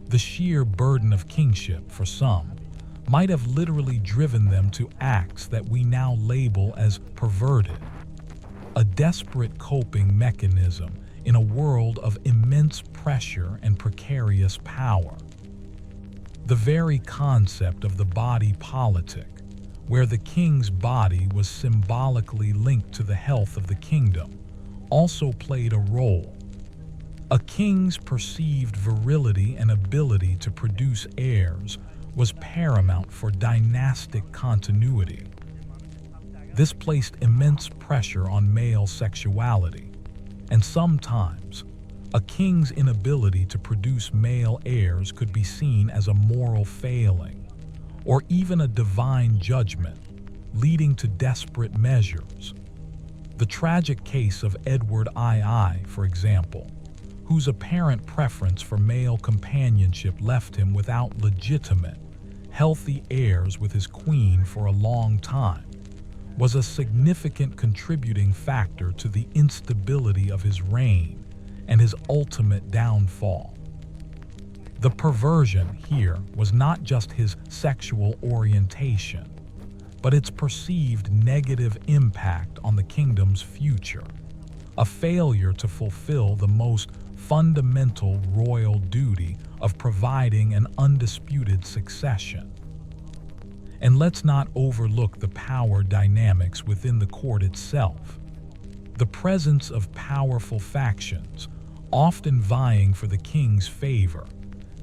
The sheer burden of kingship, for some, might have literally driven them to acts that we now label as perverted, a desperate coping mechanism in a world of immense pressure and precarious power. The very concept of the body politic, where the king's body was symbolically linked to the health of the kingdom, also played a role. A king's perceived virility and ability to produce heirs was paramount for dynastic continuity. This placed immense pressure on male sexuality, and sometimes, a king's inability to produce male heirs could be seen as a moral failing, or even a divine judgment, leading to desperate measures. The tragic case of Edward II, for example, whose apparent preference for male companionship left him without legitimate, healthy heirs with his queen for a long time, was a significant contributing factor to the instability of his reign and his ultimate downfall. The perversion here was not just his sexual orientation, but its perceived negative impact on the kingdom's future, a failure to fulfill the most fundamental royal duty of providing an undisputed succession. And let's not overlook the power dynamics within the court itself. The presence of powerful factions, often vying for the king's favor,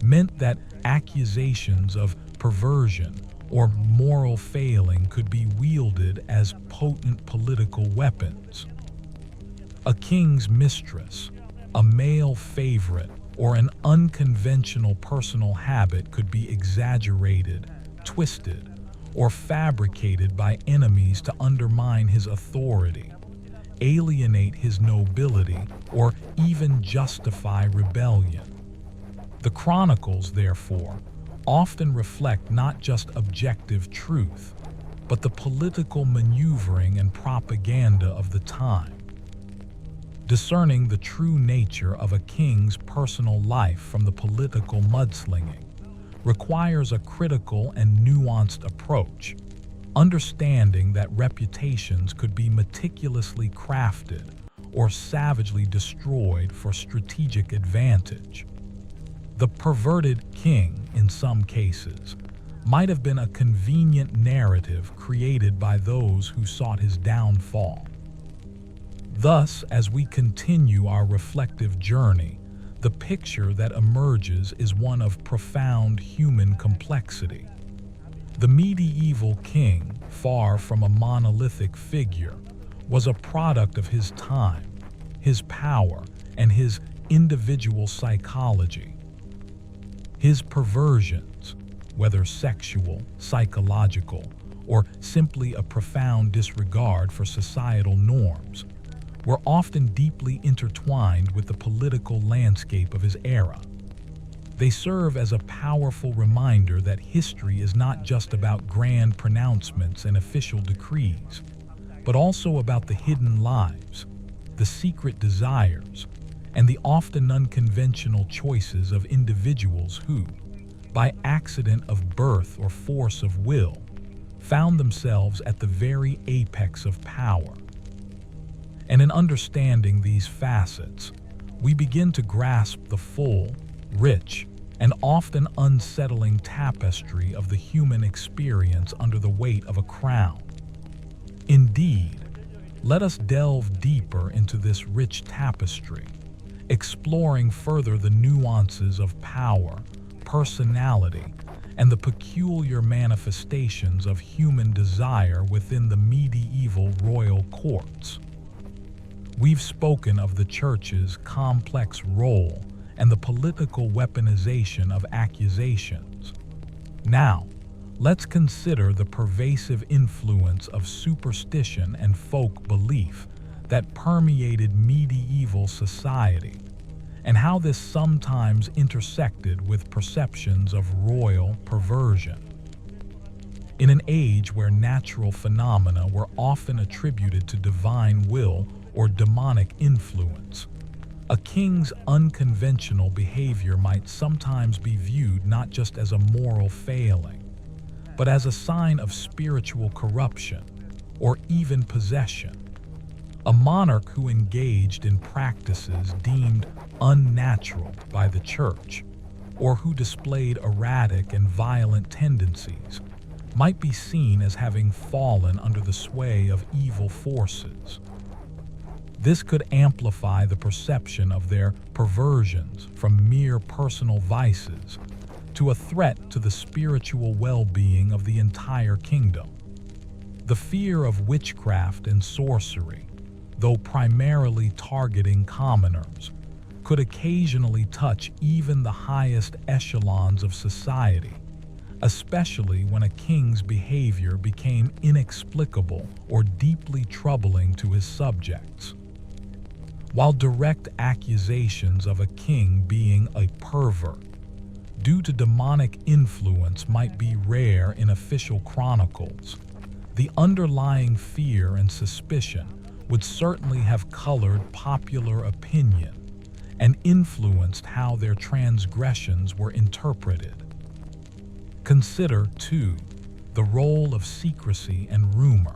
meant that accusations of perversion or moral failing could be wielded as potent political weapons. A king's mistress, a male favorite, or an unconventional personal habit could be exaggerated, twisted, or fabricated by enemies to undermine his authority, alienate his nobility, or even justify rebellion. The chronicles, therefore, often reflect not just objective truth, but the political maneuvering and propaganda of the time. Discerning the true nature of a king's personal life from the political mudslinging requires a critical and nuanced approach, understanding that reputations could be meticulously crafted or savagely destroyed for strategic advantage. The perverted king, in some cases, might have been a convenient narrative created by those who sought his downfall. Thus, as we continue our reflective journey, the picture that emerges is one of profound human complexity. The medieval king, far from a monolithic figure, was a product of his time, his power, and his individual psychology. His perversions, whether sexual, psychological, or simply a profound disregard for societal norms, were often deeply intertwined with the political landscape of his era. They serve as a powerful reminder that history is not just about grand pronouncements and official decrees, but also about the hidden lives, the secret desires, and the often unconventional choices of individuals who, by accident of birth or force of will, found themselves at the very apex of power. And in understanding these facets, we begin to grasp the full, rich, and often unsettling tapestry of the human experience under the weight of a crown. Indeed, let us delve deeper into this rich tapestry, exploring further the nuances of power, personality, and the peculiar manifestations of human desire within the medieval royal courts. We've spoken of the church's complex role and the political weaponization of accusations. Now, let's consider the pervasive influence of superstition and folk belief that permeated medieval society, and how this sometimes intersected with perceptions of royal perversion. In an age where natural phenomena were often attributed to divine will or demonic influence, a king's unconventional behavior might sometimes be viewed not just as a moral failing, but as a sign of spiritual corruption or even possession. A monarch who engaged in practices deemed unnatural by the church, or who displayed erratic and violent tendencies, might be seen as having fallen under the sway of evil forces. This could amplify the perception of their perversions from mere personal vices to a threat to the spiritual well-being of the entire kingdom. The fear of witchcraft and sorcery, though primarily targeting commoners, could occasionally touch even the highest echelons of society, especially when a king's behavior became inexplicable or deeply troubling to his subjects. While direct accusations of a king being a pervert due to demonic influence might be rare in official chronicles, the underlying fear and suspicion would certainly have colored popular opinion and influenced how their transgressions were interpreted. Consider, too, the role of secrecy and rumor.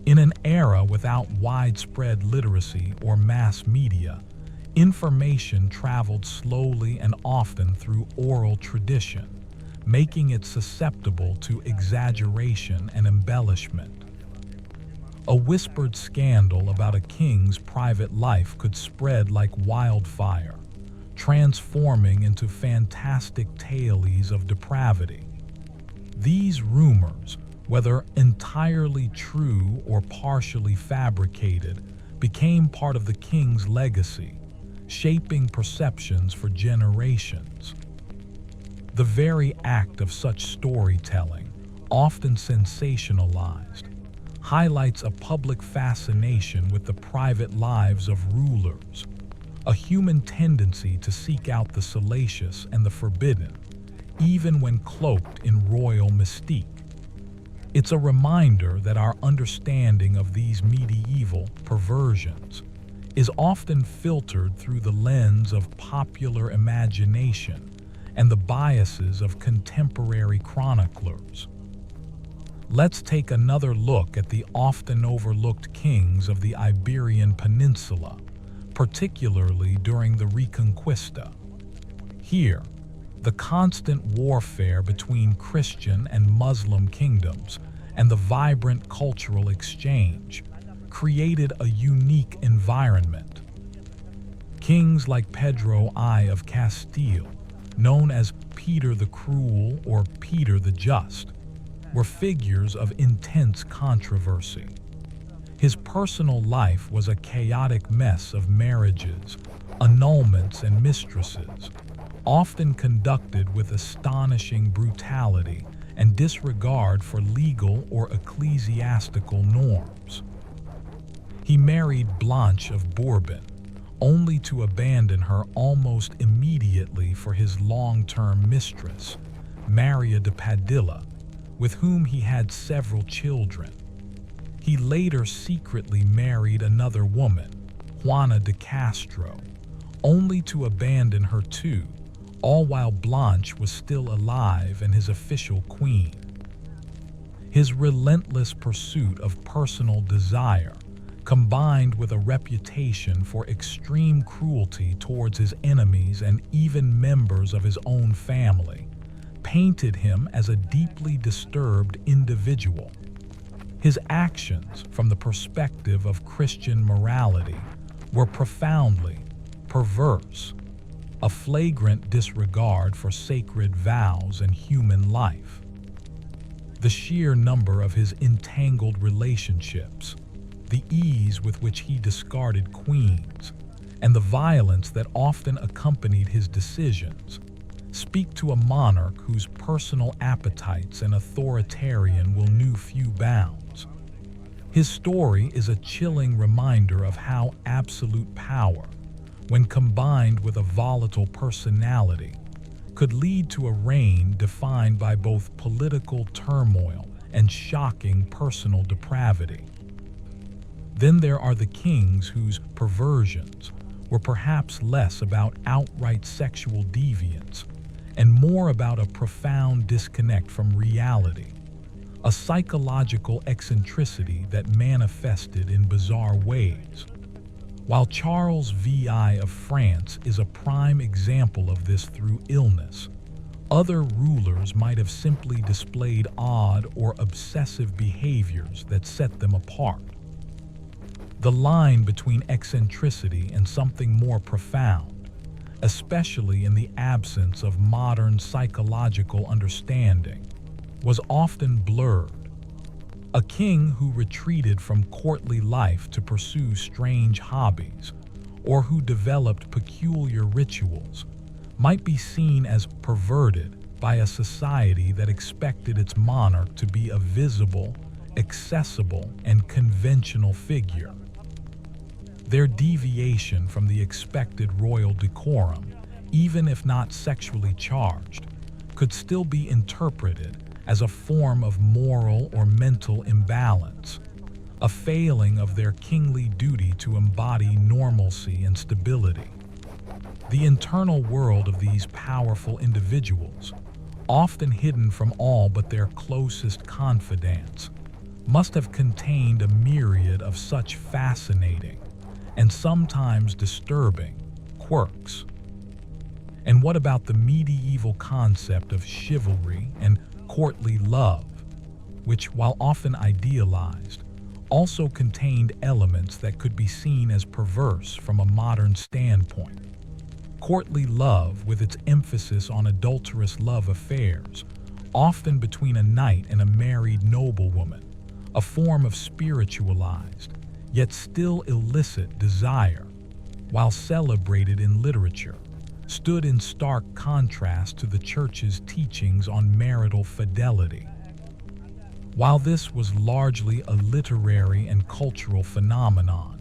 In an era without widespread literacy or mass media, information traveled slowly and often through oral tradition, making it susceptible to exaggeration and embellishment. A whispered scandal about a king's private life could spread like wildfire, transforming into fantastic tales of depravity. These rumors, whether entirely true or partially fabricated, became part of the king's legacy, shaping perceptions for generations. The very act of such storytelling, often sensationalized, highlights a public fascination with the private lives of rulers, a human tendency to seek out the salacious and the forbidden, even when cloaked in royal mystique. It's a reminder that our understanding of these medieval perversions is often filtered through the lens of popular imagination and the biases of contemporary chroniclers. Let's take another look at the often overlooked kings of the Iberian Peninsula, particularly during the Reconquista. Here, the constant warfare between Christian and Muslim kingdoms and the vibrant cultural exchange created a unique environment. Kings like Pedro I of Castile, known as Peter the Cruel or Peter the Just, were figures of intense controversy. His personal life was a chaotic mess of marriages, annulments, and mistresses, often conducted with astonishing brutality and disregard for legal or ecclesiastical norms. He married Blanche of Bourbon, only to abandon her almost immediately for his long-term mistress, Maria de Padilla, with whom he had several children. He later secretly married another woman, Juana de Castro, only to abandon her too, all while Blanche was still alive and his official queen. His relentless pursuit of personal desire, combined with a reputation for extreme cruelty towards his enemies and even members of his own family, painted him as a deeply disturbed individual. His actions, from the perspective of Christian morality, were profoundly perverse, a flagrant disregard for sacred vows and human life. The sheer number of his entangled relationships, the ease with which he discarded queens, and the violence that often accompanied his decisions speak to a monarch whose personal appetites and authoritarian will knew few bounds. His story is a chilling reminder of how absolute power, when combined with a volatile personality, could lead to a reign defined by both political turmoil and shocking personal depravity. Then there are the kings whose perversions were perhaps less about outright sexual deviance and more about a profound disconnect from reality, a psychological eccentricity that manifested in bizarre ways. While Charles VI of France is a prime example of this through illness, other rulers might have simply displayed odd or obsessive behaviors that set them apart. The line between eccentricity and something more profound, especially in the absence of modern psychological understanding, was often blurred. A king who retreated from courtly life to pursue strange hobbies, or who developed peculiar rituals, might be seen as perverted by a society that expected its monarch to be a visible, accessible, and conventional figure. Their deviation from the expected royal decorum, even if not sexually charged, could still be interpreted as a form of moral or mental imbalance, a failing of their kingly duty to embody normalcy and stability. The internal world of these powerful individuals, often hidden from all but their closest confidants, must have contained a myriad of such fascinating and sometimes disturbing quirks. And what about the medieval concept of chivalry and courtly love, which, while often idealized, also contained elements that could be seen as perverse from a modern standpoint? Courtly love, with its emphasis on adulterous love affairs, often between a knight and a married noblewoman, a form of spiritualized, yet still illicit desire, while celebrated in literature, stood in stark contrast to the Church's teachings on marital fidelity. While this was largely a literary and cultural phenomenon,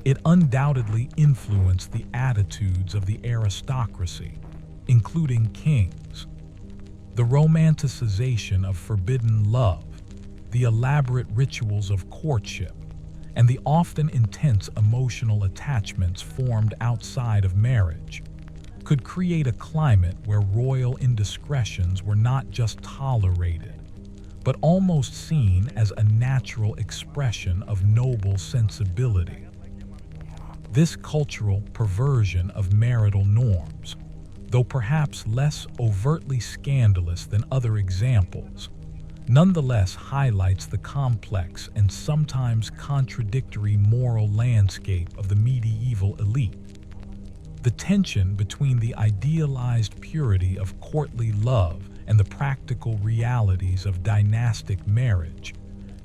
it undoubtedly influenced the attitudes of the aristocracy, including kings. The romanticization of forbidden love, the elaborate rituals of courtship, and the often intense emotional attachments formed outside of marriage could create a climate where royal indiscretions were not just tolerated, but almost seen as a natural expression of noble sensibility. This cultural perversion of marital norms, though perhaps less overtly scandalous than other examples, nonetheless highlights the complex and sometimes contradictory moral landscape of the medieval elite. The tension between the idealized purity of courtly love and the practical realities of dynastic marriage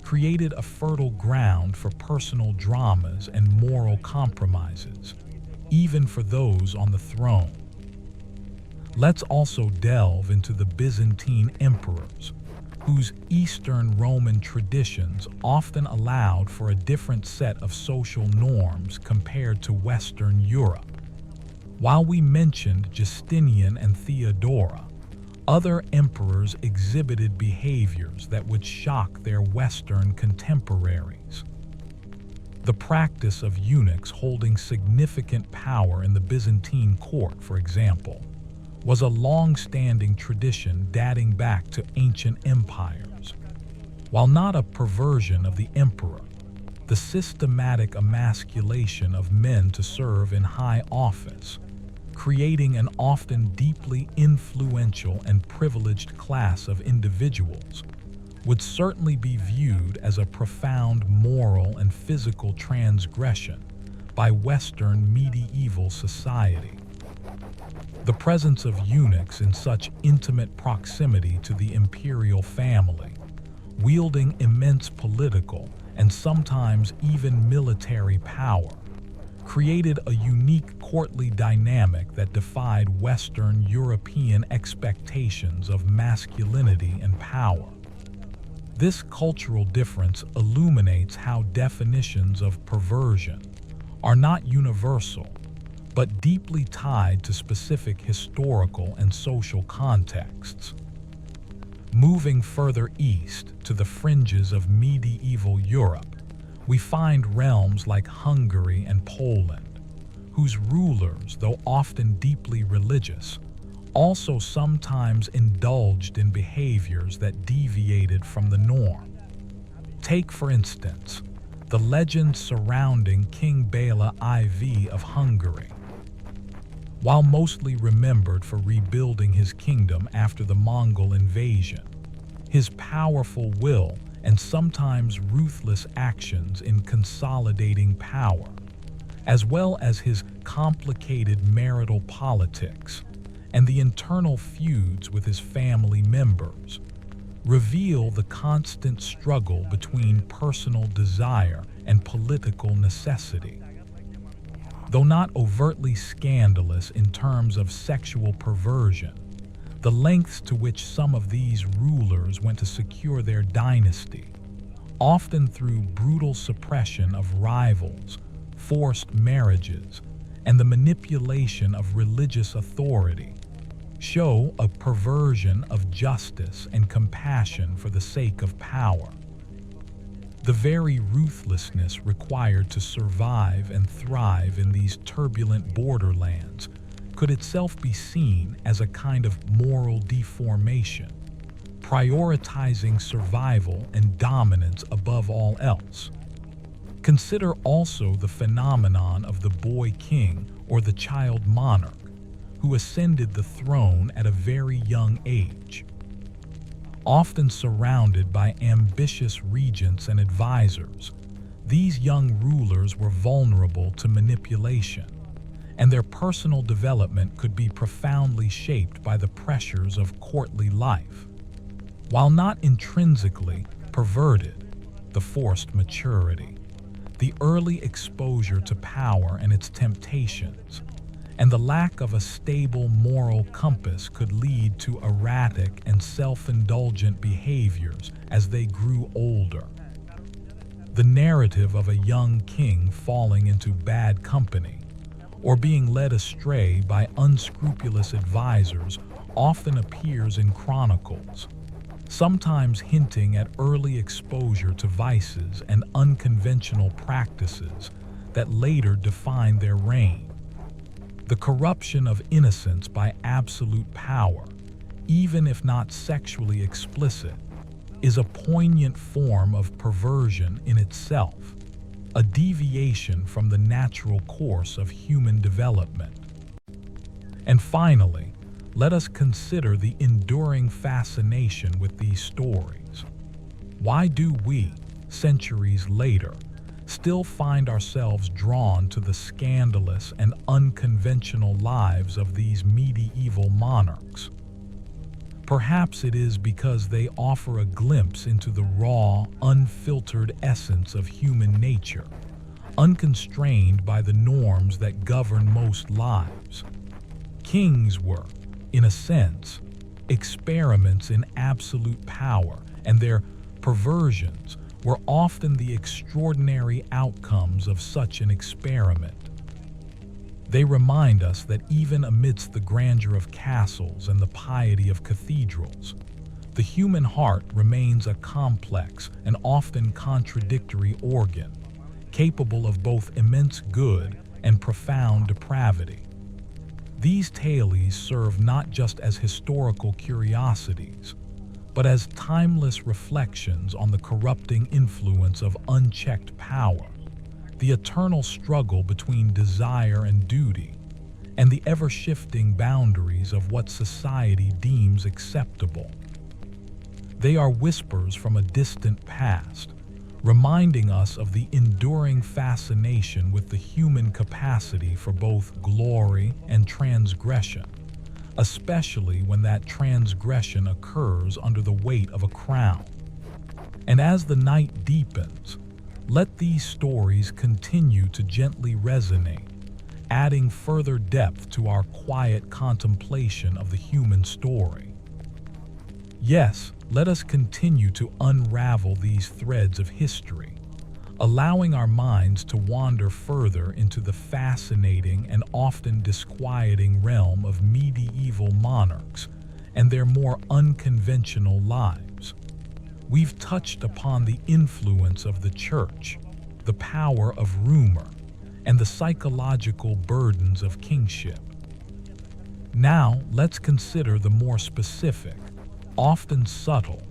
created a fertile ground for personal dramas and moral compromises, even for those on the throne. Let's also delve into the Byzantine emperors, whose Eastern Roman traditions often allowed for a different set of social norms compared to Western Europe. While we mentioned Justinian and Theodora, other emperors exhibited behaviors that would shock their Western contemporaries. The practice of eunuchs holding significant power in the Byzantine court, for example, was a long-standing tradition dating back to ancient empires. While not a perversion of the emperor, the systematic emasculation of men to serve in high office, creating an often deeply influential and privileged class of individuals, would certainly be viewed as a profound moral and physical transgression by Western medieval society. The presence of eunuchs in such intimate proximity to the imperial family, wielding immense political and sometimes even military power, created a unique courtly dynamic that defied Western European expectations of masculinity and power. This cultural difference illuminates how definitions of perversion are not universal, but deeply tied to specific historical and social contexts. Moving further east to the fringes of medieval Europe, we find realms like Hungary and Poland, whose rulers, though often deeply religious, also sometimes indulged in behaviors that deviated from the norm. Take, for instance, the legend surrounding King Bela IV of Hungary. While mostly remembered for rebuilding his kingdom after the Mongol invasion, his powerful will and sometimes ruthless actions in consolidating power, as well as his complicated marital politics and the internal feuds with his family members, reveal the constant struggle between personal desire and political necessity. Though not overtly scandalous in terms of sexual perversion, the lengths to which some of these rulers went to secure their dynasty, often through brutal suppression of rivals, forced marriages, and the manipulation of religious authority, show a perversion of justice and compassion for the sake of power. The very ruthlessness required to survive and thrive in these turbulent borderlands could itself be seen as a kind of moral deformation, prioritizing survival and dominance above all else. Consider also the phenomenon of the boy king or the child monarch, who ascended the throne at a very young age. Often surrounded by ambitious regents and advisors, these young rulers were vulnerable to manipulation, and their personal development could be profoundly shaped by the pressures of courtly life. While not intrinsically perverted, the forced maturity, the early exposure to power and its temptations, and the lack of a stable moral compass could lead to erratic and self-indulgent behaviors as they grew older. The narrative of a young king falling into bad company or being led astray by unscrupulous advisors often appears in chronicles, sometimes hinting at early exposure to vices and unconventional practices that later defined their reign. The corruption of innocence by absolute power, even if not sexually explicit, is a poignant form of perversion in itself, a deviation from the natural course of human development. And finally, let us consider the enduring fascination with these stories. Why do we, centuries later, still find ourselves drawn to the scandalous and unconventional lives of these medieval monarchs? Perhaps it is because they offer a glimpse into the raw, unfiltered essence of human nature, unconstrained by the norms that govern most lives. Kings were, in a sense, experiments in absolute power, and their perversions were often the extraordinary outcomes of such an experiment. They remind us that even amidst the grandeur of castles and the piety of cathedrals, the human heart remains a complex and often contradictory organ, capable of both immense good and profound depravity. These tales serve not just as historical curiosities, but as timeless reflections on the corrupting influence of unchecked power, the eternal struggle between desire and duty, and the ever-shifting boundaries of what society deems acceptable. They are whispers from a distant past, reminding us of the enduring fascination with the human capacity for both glory and transgression, especially when that transgression occurs under the weight of a crown. And as the night deepens, let these stories continue to gently resonate, adding further depth to our quiet contemplation of the human story. Yes, let us continue to unravel these threads of history, allowing our minds to wander further into the fascinating and often disquieting realm of medieval monarchs and their more unconventional lives. We've touched upon the influence of the church, the power of rumor, and the psychological burdens of kingship. Now, let's consider the more specific, often subtle,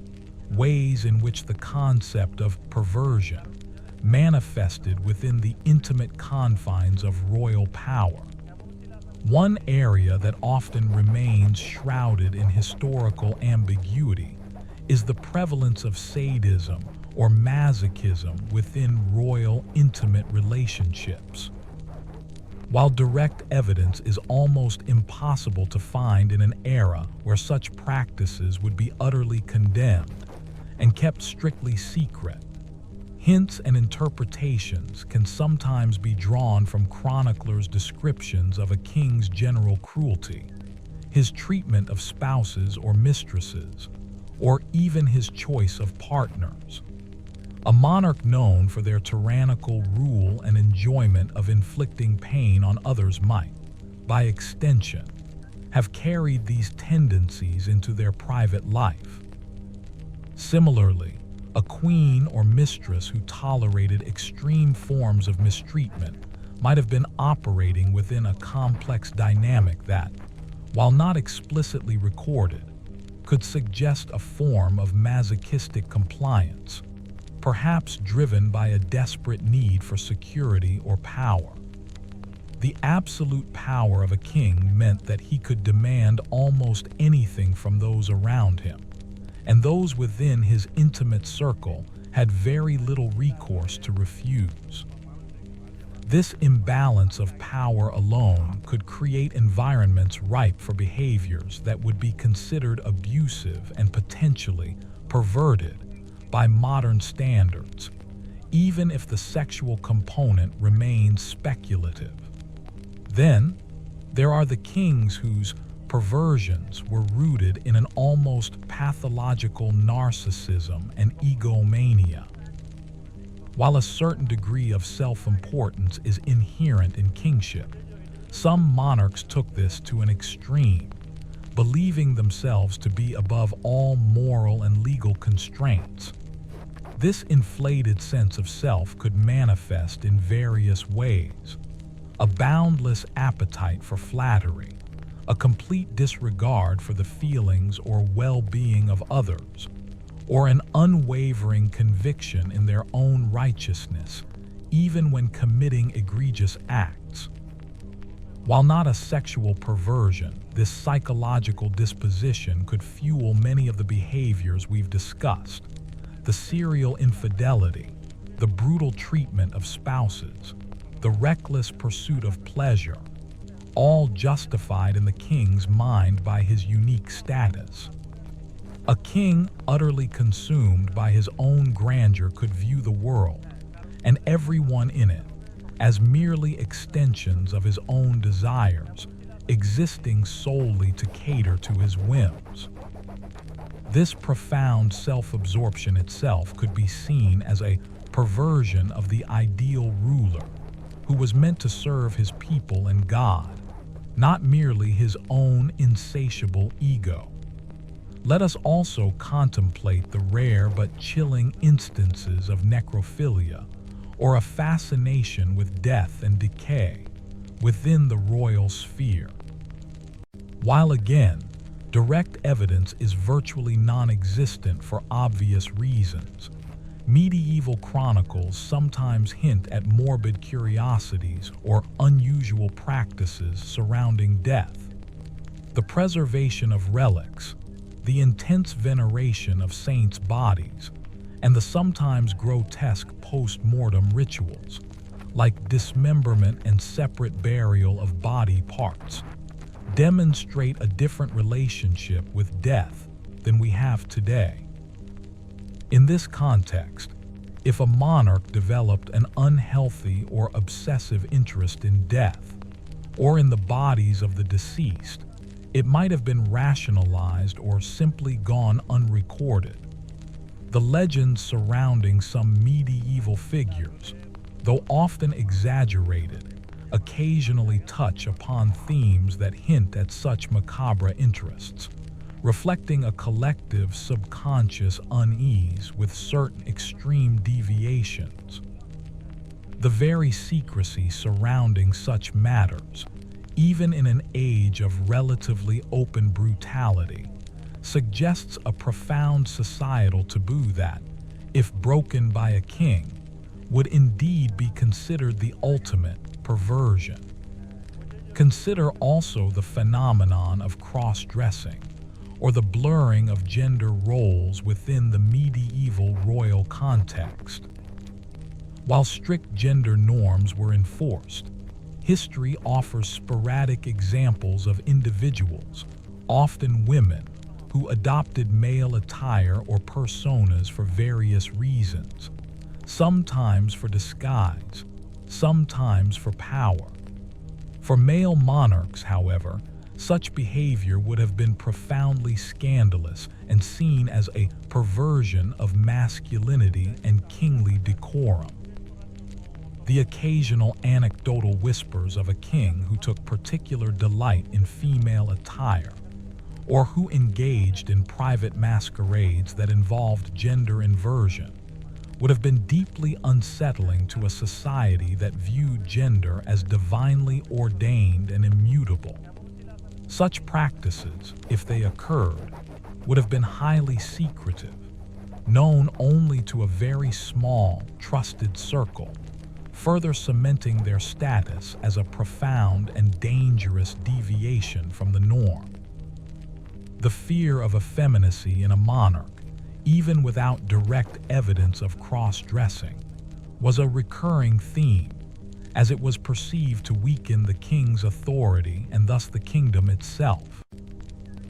ways in which the concept of perversion manifested within the intimate confines of royal power. One area that often remains shrouded in historical ambiguity is the prevalence of sadism or masochism within royal intimate relationships. While direct evidence is almost impossible to find in an era where such practices would be utterly condemned and kept strictly secret, hints and interpretations can sometimes be drawn from chroniclers' descriptions of a king's general cruelty, his treatment of spouses or mistresses, or even his choice of partners. A monarch known for their tyrannical rule and enjoyment of inflicting pain on others might, by extension, have carried these tendencies into their private life. Similarly, a queen or mistress who tolerated extreme forms of mistreatment might have been operating within a complex dynamic that, while not explicitly recorded, could suggest a form of masochistic compliance, perhaps driven by a desperate need for security or power. The absolute power of a king meant that he could demand almost anything from those around him, and those within his intimate circle had very little recourse to refuse. This imbalance of power alone could create environments ripe for behaviors that would be considered abusive and potentially perverted by modern standards, even if the sexual component remains speculative. Then, there are the kings whose perversions were rooted in an almost pathological narcissism and egomania. While a certain degree of self-importance is inherent in kingship, some monarchs took this to an extreme, believing themselves to be above all moral and legal constraints. This inflated sense of self could manifest in various ways: a boundless appetite for flattery, a complete disregard for the feelings or well-being of others, or an unwavering conviction in their own righteousness, even when committing egregious acts. While not a sexual perversion, this psychological disposition could fuel many of the behaviors we've discussed: the serial infidelity, the brutal treatment of spouses, the reckless pursuit of pleasure, all justified in the king's mind by his unique status. A king utterly consumed by his own grandeur could view the world, and everyone in it, as merely extensions of his own desires, existing solely to cater to his whims. This profound self-absorption itself could be seen as a perversion of the ideal ruler who was meant to serve his people and God, not merely his own insatiable ego. Let us also contemplate the rare but chilling instances of necrophilia, or a fascination with death and decay, within the royal sphere. While again, direct evidence is virtually non-existent for obvious reasons, medieval chronicles sometimes hint at morbid curiosities or unusual practices surrounding death. The preservation of relics, the intense veneration of saints' bodies, and the sometimes grotesque post-mortem rituals, like dismemberment and separate burial of body parts, demonstrate a different relationship with death than we have today. In this context, if a monarch developed an unhealthy or obsessive interest in death, or in the bodies of the deceased, it might have been rationalized or simply gone unrecorded. The legends surrounding some medieval figures, though often exaggerated, occasionally touch upon themes that hint at such macabre interests, reflecting a collective subconscious unease with certain extreme deviations. The very secrecy surrounding such matters, even in an age of relatively open brutality, suggests a profound societal taboo that, if broken by a king, would indeed be considered the ultimate perversion. Consider also the phenomenon of cross-dressing, or the blurring of gender roles within the medieval royal context. While strict gender norms were enforced, history offers sporadic examples of individuals, often women, who adopted male attire or personas for various reasons, sometimes for disguise, sometimes for power. For male monarchs, however, such behavior would have been profoundly scandalous and seen as a perversion of masculinity and kingly decorum. The occasional anecdotal whispers of a king who took particular delight in female attire, or who engaged in private masquerades that involved gender inversion, would have been deeply unsettling to a society that viewed gender as divinely ordained and immutable. Such practices, if they occurred, would have been highly secretive, known only to a very small, trusted circle, further cementing their status as a profound and dangerous deviation from the norm. The fear of effeminacy in a monarch, even without direct evidence of cross-dressing, was a recurring theme, as it was perceived to weaken the king's authority and thus the kingdom itself.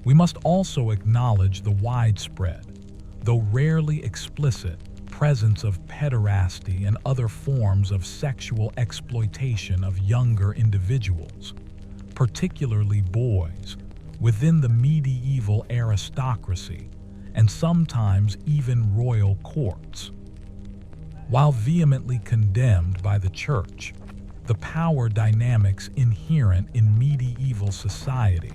We must also acknowledge the widespread, though rarely explicit, presence of pederasty and other forms of sexual exploitation of younger individuals, particularly boys, within the medieval aristocracy and sometimes even royal courts. While vehemently condemned by the Church, the power dynamics inherent in medieval society,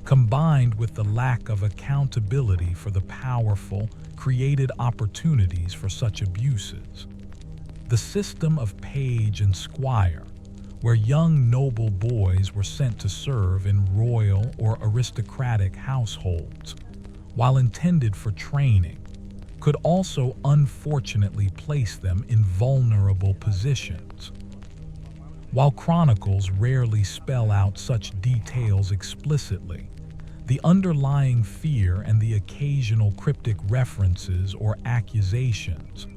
combined with the lack of accountability for the powerful, created opportunities for such abuses. The system of page and squire, where young noble boys were sent to serve in royal or aristocratic households, while intended for training, could also unfortunately place them in vulnerable positions. While chronicles rarely spell out such details explicitly, the underlying fear and the occasional cryptic references or accusations,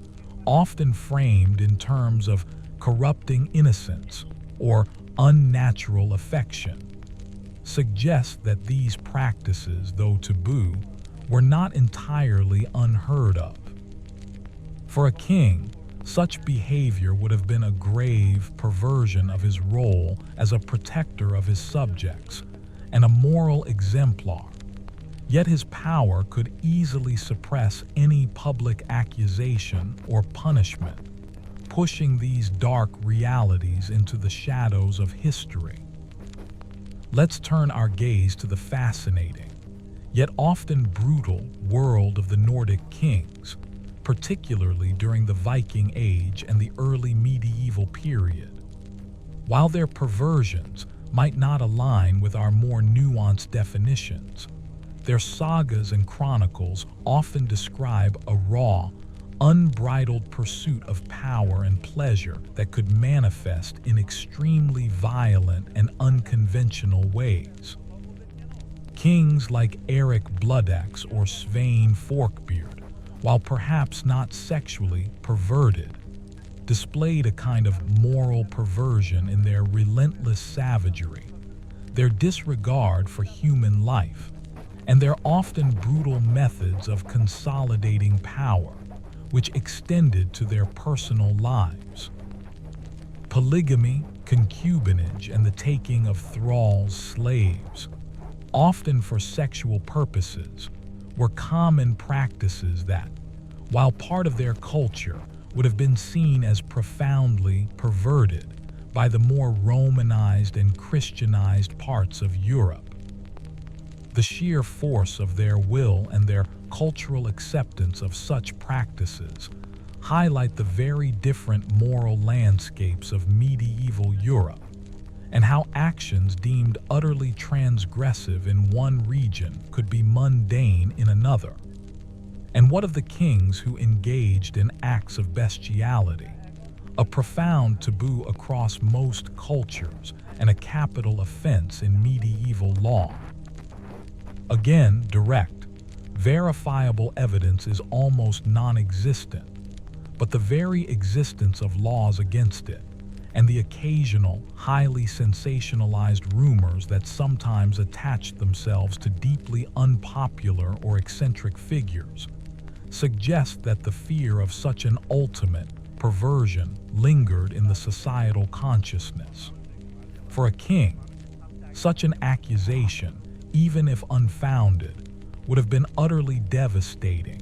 often framed in terms of corrupting innocence or unnatural affection, suggest that these practices, though taboo, were not entirely unheard of. For a king, such behavior would have been a grave perversion of his role as a protector of his subjects, and a moral exemplar. Yet his power could easily suppress any public accusation or punishment, pushing these dark realities into the shadows of history. Let's turn our gaze to the fascinating, yet often brutal world of the Nordic kings, particularly during the Viking Age and the early medieval period. While their perversions might not align with our more nuanced definitions, their sagas and chronicles often describe a raw, unbridled pursuit of power and pleasure that could manifest in extremely violent and unconventional ways. Kings like Eric Bloodaxe or Svein Forkbeard, while perhaps not sexually perverted, displayed a kind of moral perversion in their relentless savagery, their disregard for human life, and their often brutal methods of consolidating power, which extended to their personal lives. Polygamy, concubinage, and the taking of thralls, slaves, often for sexual purposes, were common practices that, while part of their culture, would have been seen as profoundly perverted by the more Romanized and Christianized parts of Europe. The sheer force of their will and their cultural acceptance of such practices highlight the very different moral landscapes of medieval Europe, and how actions deemed utterly transgressive in one region could be mundane in another. And what of the kings who engaged in acts of bestiality, a profound taboo across most cultures and a capital offense in medieval law? Again, direct, verifiable evidence is almost non-existent, but the very existence of laws against it, and the occasional, highly sensationalized rumors that sometimes attach themselves to deeply unpopular or eccentric figures, suggest that the fear of such an ultimate perversion lingered in the societal consciousness. For a king, such an accusation, even if unfounded, would have been utterly devastating,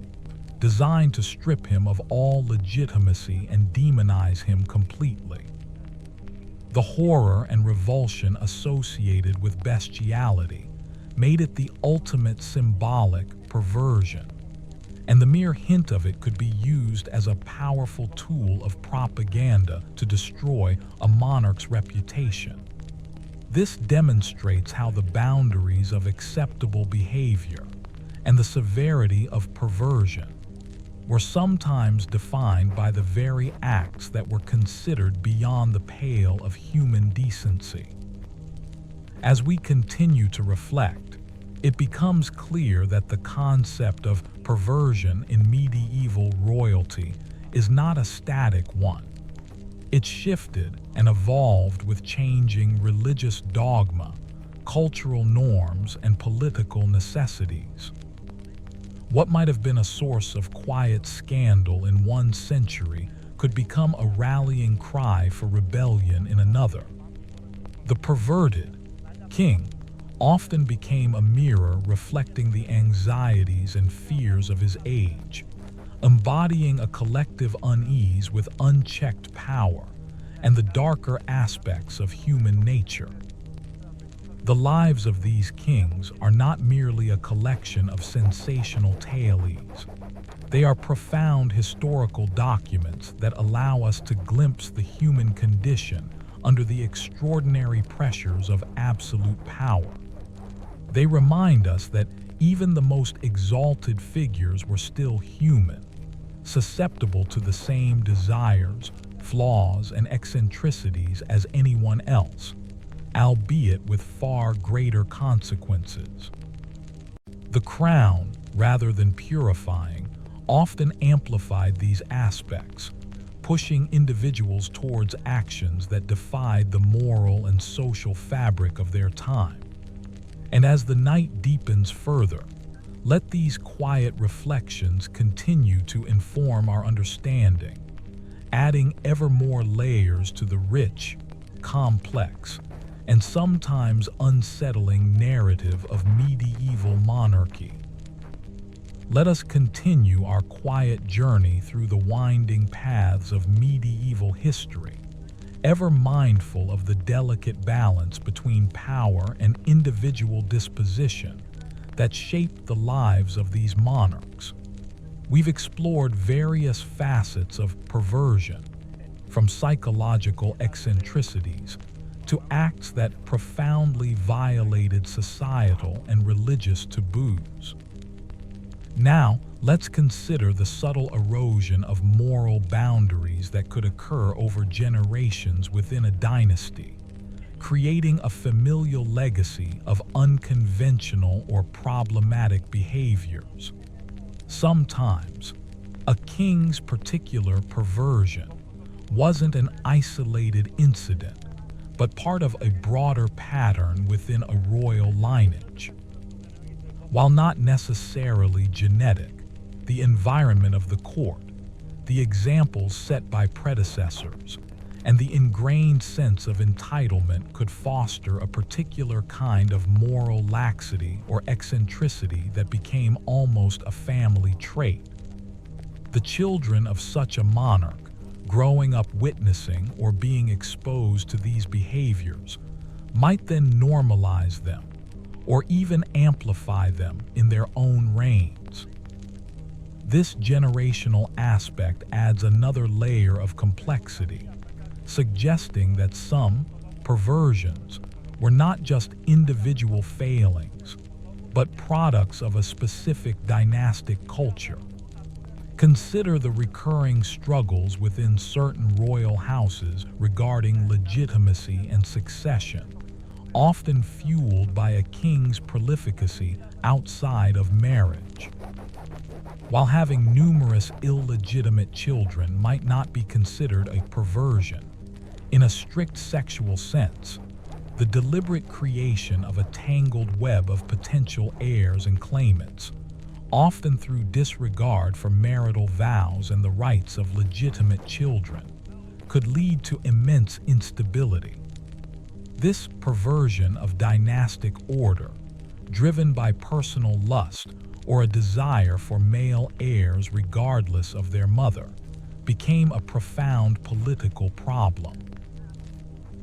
designed to strip him of all legitimacy and demonize him completely. The horror and revulsion associated with bestiality made it the ultimate symbolic perversion, and the mere hint of it could be used as a powerful tool of propaganda to destroy a monarch's reputation. This demonstrates how the boundaries of acceptable behavior and the severity of perversion were sometimes defined by the very acts that were considered beyond the pale of human decency. As we continue to reflect, it becomes clear that the concept of perversion in medieval royalty is not a static one. It shifted and evolved with changing religious dogma, cultural norms, and political necessities. What might have been a source of quiet scandal in one century could become a rallying cry for rebellion in another. The perverted king often became a mirror reflecting the anxieties and fears of his age, embodying a collective unease with unchecked power and the darker aspects of human nature. The lives of these kings are not merely a collection of sensational tales. They are profound historical documents that allow us to glimpse the human condition under the extraordinary pressures of absolute power. They remind us that even the most exalted figures were still human, susceptible to the same desires, flaws, and eccentricities as anyone else, albeit with far greater consequences. The crown, rather than purifying, often amplified these aspects, pushing individuals towards actions that defied the moral and social fabric of their time. And as the night deepens further, let these quiet reflections continue to inform our understanding, adding ever more layers to the rich, complex, and sometimes unsettling narrative of medieval monarchy. Let us continue our quiet journey through the winding paths of medieval history, ever mindful of the delicate balance between power and individual disposition that shaped the lives of these monarchs. We've explored various facets of perversion, from psychological eccentricities to acts that profoundly violated societal and religious taboos. Now, let's consider the subtle erosion of moral boundaries that could occur over generations within a dynasty, creating a familial legacy of unconventional or problematic behaviors. Sometimes, a king's particular perversion wasn't an isolated incident, but part of a broader pattern within a royal lineage. While not necessarily genetic, the environment of the court, the examples set by predecessors, and the ingrained sense of entitlement could foster a particular kind of moral laxity or eccentricity that became almost a family trait. The children of such a monarch, growing up witnessing or being exposed to these behaviors, might then normalize them or even amplify them in their own reigns. This generational aspect adds another layer of complexity, suggesting that some perversions were not just individual failings, but products of a specific dynastic culture. Consider the recurring struggles within certain royal houses regarding legitimacy and succession, often fueled by a king's prolificacy outside of marriage. While having numerous illegitimate children might not be considered a perversion, in a strict sexual sense, the deliberate creation of a tangled web of potential heirs and claimants, often through disregard for marital vows and the rights of legitimate children, could lead to immense instability. This perversion of dynastic order, driven by personal lust or a desire for male heirs regardless of their mother, became a profound political problem.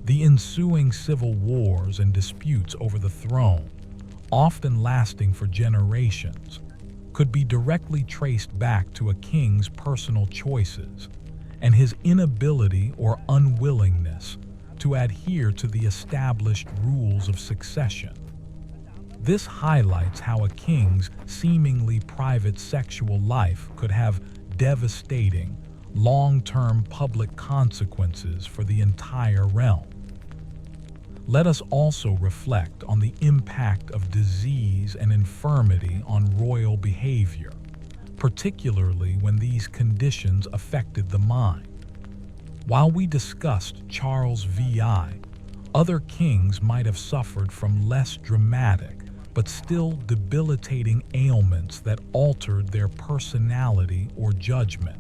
The ensuing civil wars and disputes over the throne, often lasting for generations, could be directly traced back to a king's personal choices and his inability or unwillingness to adhere to the established rules of succession. This highlights how a king's seemingly private sexual life could have devastating, long-term public consequences for the entire realm. Let us also reflect on the impact of disease and infirmity on royal behavior, particularly when these conditions affected the mind. While we discussed Charles VI, other kings might have suffered from less dramatic but still debilitating ailments that altered their personality or judgment.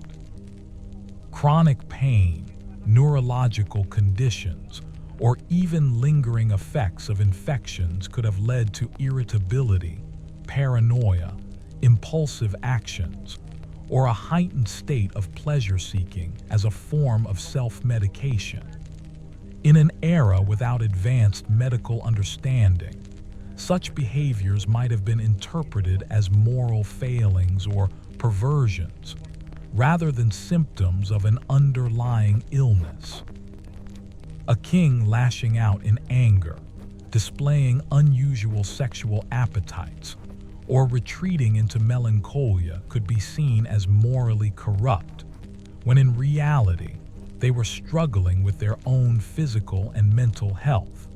Chronic pain, neurological conditions, or even lingering effects of infections could have led to irritability, paranoia, impulsive actions, or a heightened state of pleasure-seeking as a form of self-medication. In an era without advanced medical understanding, such behaviors might have been interpreted as moral failings or perversions, rather than symptoms of an underlying illness. A king lashing out in anger, displaying unusual sexual appetites, or retreating into melancholia could be seen as morally corrupt, when in reality, they were struggling with their own physical and mental health.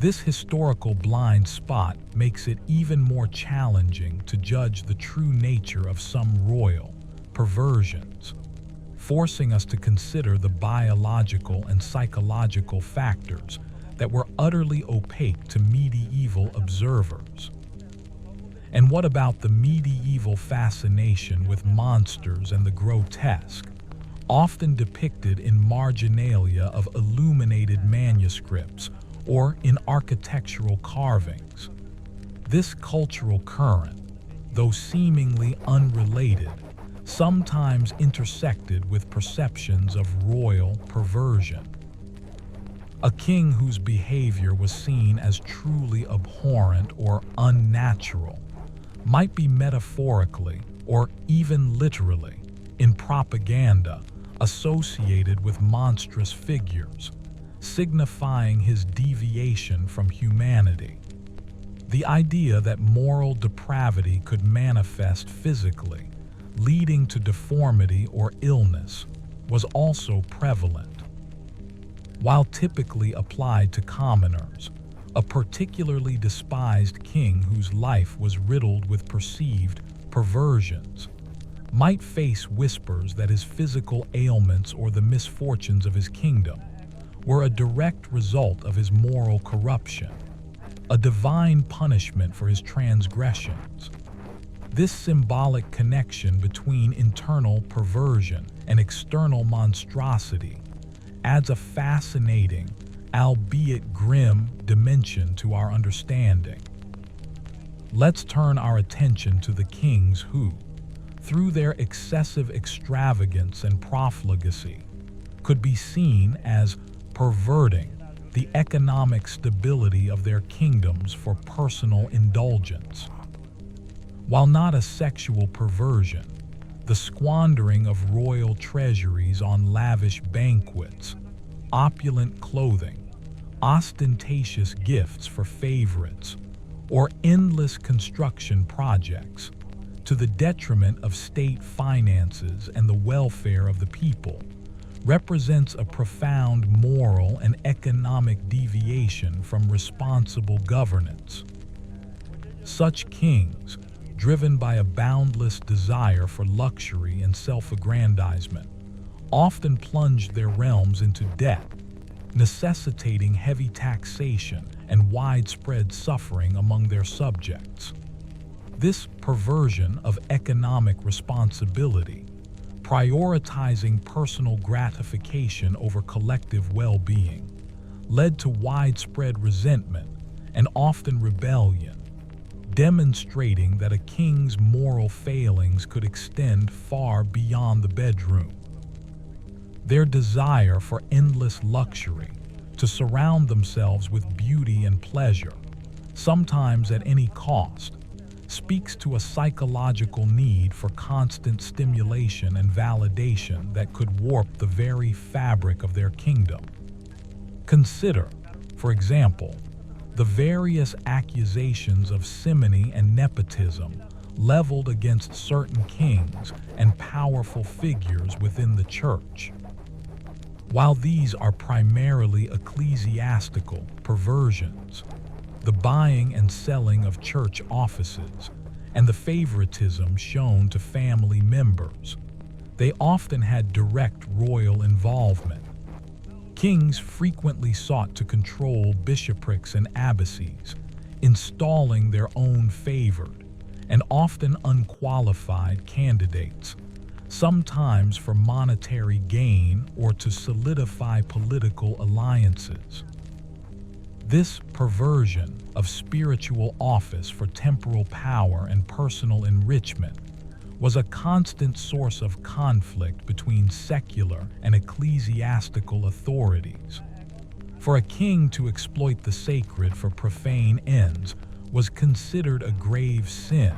This historical blind spot makes it even more challenging to judge the true nature of some royal perversions, forcing us to consider the biological and psychological factors that were utterly opaque to medieval observers. And what about the medieval fascination with monsters and the grotesque, often depicted in marginalia of illuminated manuscripts or in architectural carvings. This cultural current, though seemingly unrelated, sometimes intersected with perceptions of royal perversion. A king whose behavior was seen as truly abhorrent or unnatural might be metaphorically or even literally, in propaganda, associated with monstrous figures, signifying his deviation from humanity. The idea that moral depravity could manifest physically, leading to deformity or illness, was also prevalent. While typically applied to commoners, a particularly despised king whose life was riddled with perceived perversions might face whispers that his physical ailments or the misfortunes of his kingdom were a direct result of his moral corruption, a divine punishment for his transgressions. This symbolic connection between internal perversion and external monstrosity adds a fascinating, albeit grim, dimension to our understanding. Let's turn our attention to the kings who, through their excessive extravagance and profligacy, could be seen as perverting the economic stability of their kingdoms for personal indulgence. While not a sexual perversion, the squandering of royal treasuries on lavish banquets, opulent clothing, ostentatious gifts for favorites, or endless construction projects, to the detriment of state finances and the welfare of the people, represents a profound moral and economic deviation from responsible governance. Such kings, driven by a boundless desire for luxury and self-aggrandizement, often plunged their realms into debt, necessitating heavy taxation and widespread suffering among their subjects. This perversion of economic responsibility, prioritizing personal gratification over collective well-being, led to widespread resentment and often rebellion, demonstrating that a king's moral failings could extend far beyond the bedroom. Their desire for endless luxury, to surround themselves with beauty and pleasure, sometimes at any cost, speaks to a psychological need for constant stimulation and validation that could warp the very fabric of their kingdom. Consider, for example, the various accusations of simony and nepotism leveled against certain kings and powerful figures within the church. While these are primarily ecclesiastical perversions, the buying and selling of church offices, and the favoritism shown to family members, they often had direct royal involvement. Kings frequently sought to control bishoprics and abbacies, installing their own favored and often unqualified candidates, sometimes for monetary gain or to solidify political alliances. This perversion of spiritual office for temporal power and personal enrichment was a constant source of conflict between secular and ecclesiastical authorities. For a king to exploit the sacred for profane ends was considered a grave sin,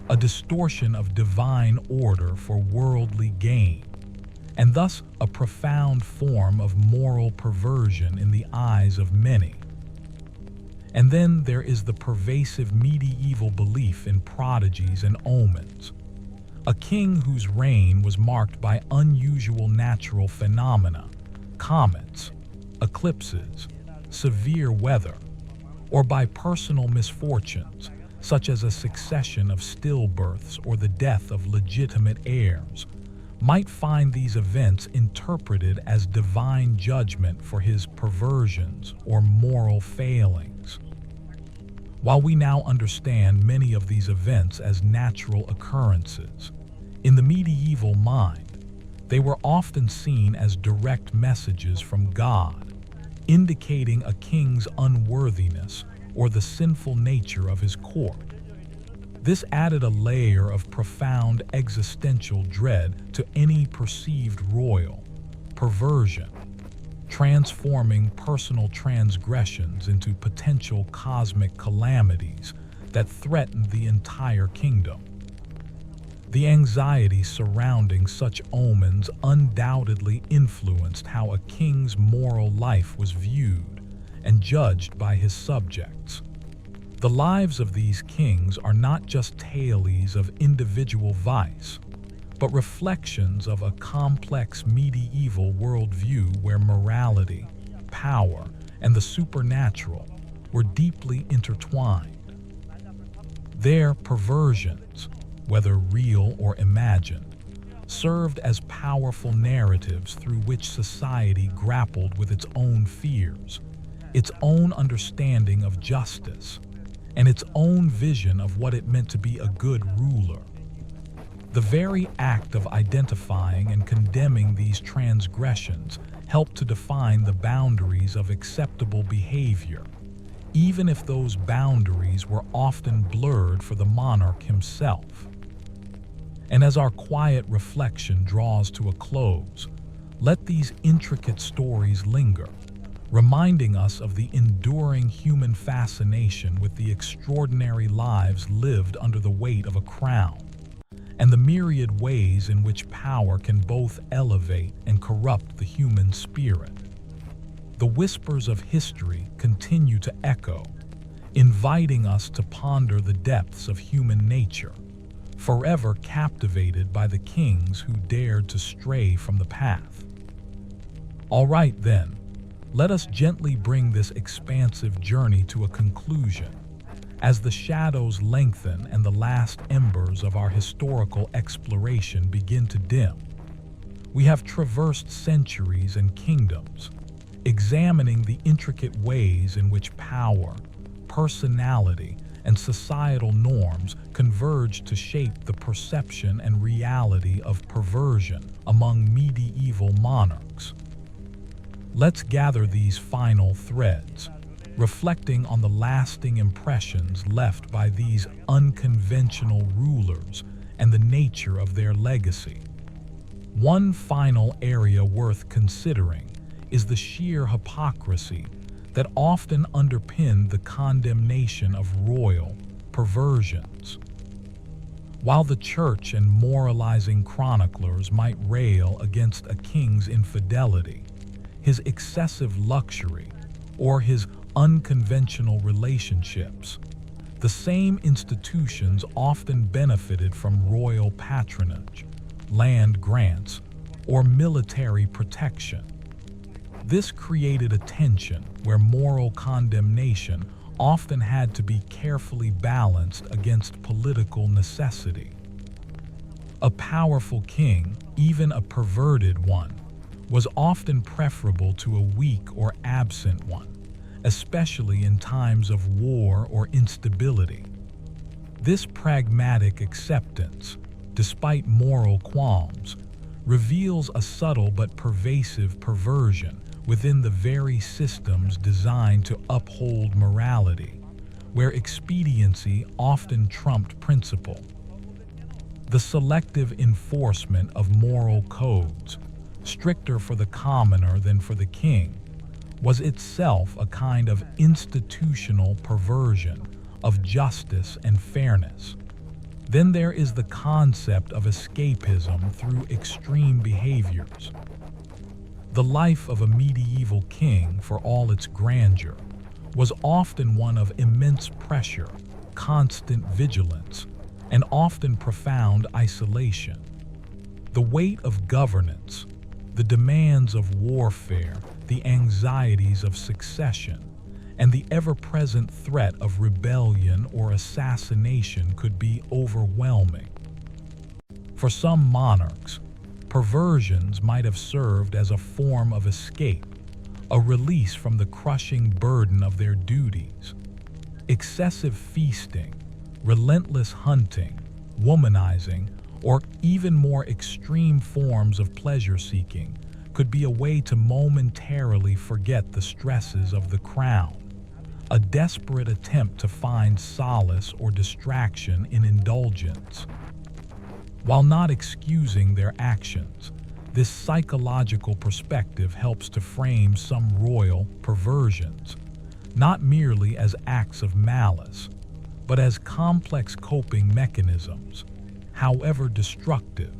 a distortion of divine order for worldly gain, and thus a profound form of moral perversion in the eyes of many. And then there is the pervasive medieval belief in prodigies and omens. A king whose reign was marked by unusual natural phenomena, comets, eclipses, severe weather, or by personal misfortunes, such as a succession of stillbirths or the death of legitimate heirs, might find these events interpreted as divine judgment for his perversions or moral failings. While we now understand many of these events as natural occurrences, in the medieval mind, they were often seen as direct messages from God, indicating a king's unworthiness or the sinful nature of his court. This added a layer of profound existential dread to any perceived royal perversion, transforming personal transgressions into potential cosmic calamities that threatened the entire kingdom. The anxiety surrounding such omens undoubtedly influenced how a king's moral life was viewed and judged by his subjects. The lives of these kings are not just tales of individual vice, but reflections of a complex medieval worldview where morality, power, and the supernatural were deeply intertwined. Their perversions, whether real or imagined, served as powerful narratives through which society grappled with its own fears, its own understanding of justice, and its own vision of what it meant to be a good ruler. The very act of identifying and condemning these transgressions helped to define the boundaries of acceptable behavior, even if those boundaries were often blurred for the monarch himself. And as our quiet reflection draws to a close, let these intricate stories linger, reminding us of the enduring human fascination with the extraordinary lives lived under the weight of a crown, and the myriad ways in which power can both elevate and corrupt the human spirit. The whispers of history continue to echo, inviting us to ponder the depths of human nature, forever captivated by the kings who dared to stray from the path. All right then, let us gently bring this expansive journey to a conclusion. As the shadows lengthen and the last embers of our historical exploration begin to dim, we have traversed centuries and kingdoms, examining the intricate ways in which power, personality, and societal norms converge to shape the perception and reality of perversion among medieval monarchs. Let's gather these final threads, reflecting on the lasting impressions left by these unconventional rulers and the nature of their legacy. One final area worth considering is the sheer hypocrisy that often underpinned the condemnation of royal perversions. While the church and moralizing chroniclers might rail against a king's infidelity, his excessive luxury, or his unconventional relationships, the same institutions often benefited from royal patronage, land grants, or military protection. This created a tension where moral condemnation often had to be carefully balanced against political necessity. A powerful king, even a perverted one, was often preferable to a weak or absent one, especially in times of war or instability. This pragmatic acceptance, despite moral qualms, reveals a subtle but pervasive perversion within the very systems designed to uphold morality, where expediency often trumped principle. The selective enforcement of moral codes, stricter for the commoner than for the king, was itself a kind of institutional perversion of justice and fairness. Then there is the concept of escapism through extreme behaviors. The life of a medieval king, for all its grandeur, was often one of immense pressure, constant vigilance, and often profound isolation. The weight of governance, the demands of warfare, the anxieties of succession, and the ever-present threat of rebellion or assassination could be overwhelming. For some monarchs, perversions might have served as a form of escape, a release from the crushing burden of their duties. Excessive feasting, relentless hunting, womanizing, or even more extreme forms of pleasure-seeking could be a way to momentarily forget the stresses of the crown, a desperate attempt to find solace or distraction in indulgence. While not excusing their actions, this psychological perspective helps to frame some royal perversions, not merely as acts of malice, but as complex coping mechanisms, however destructive,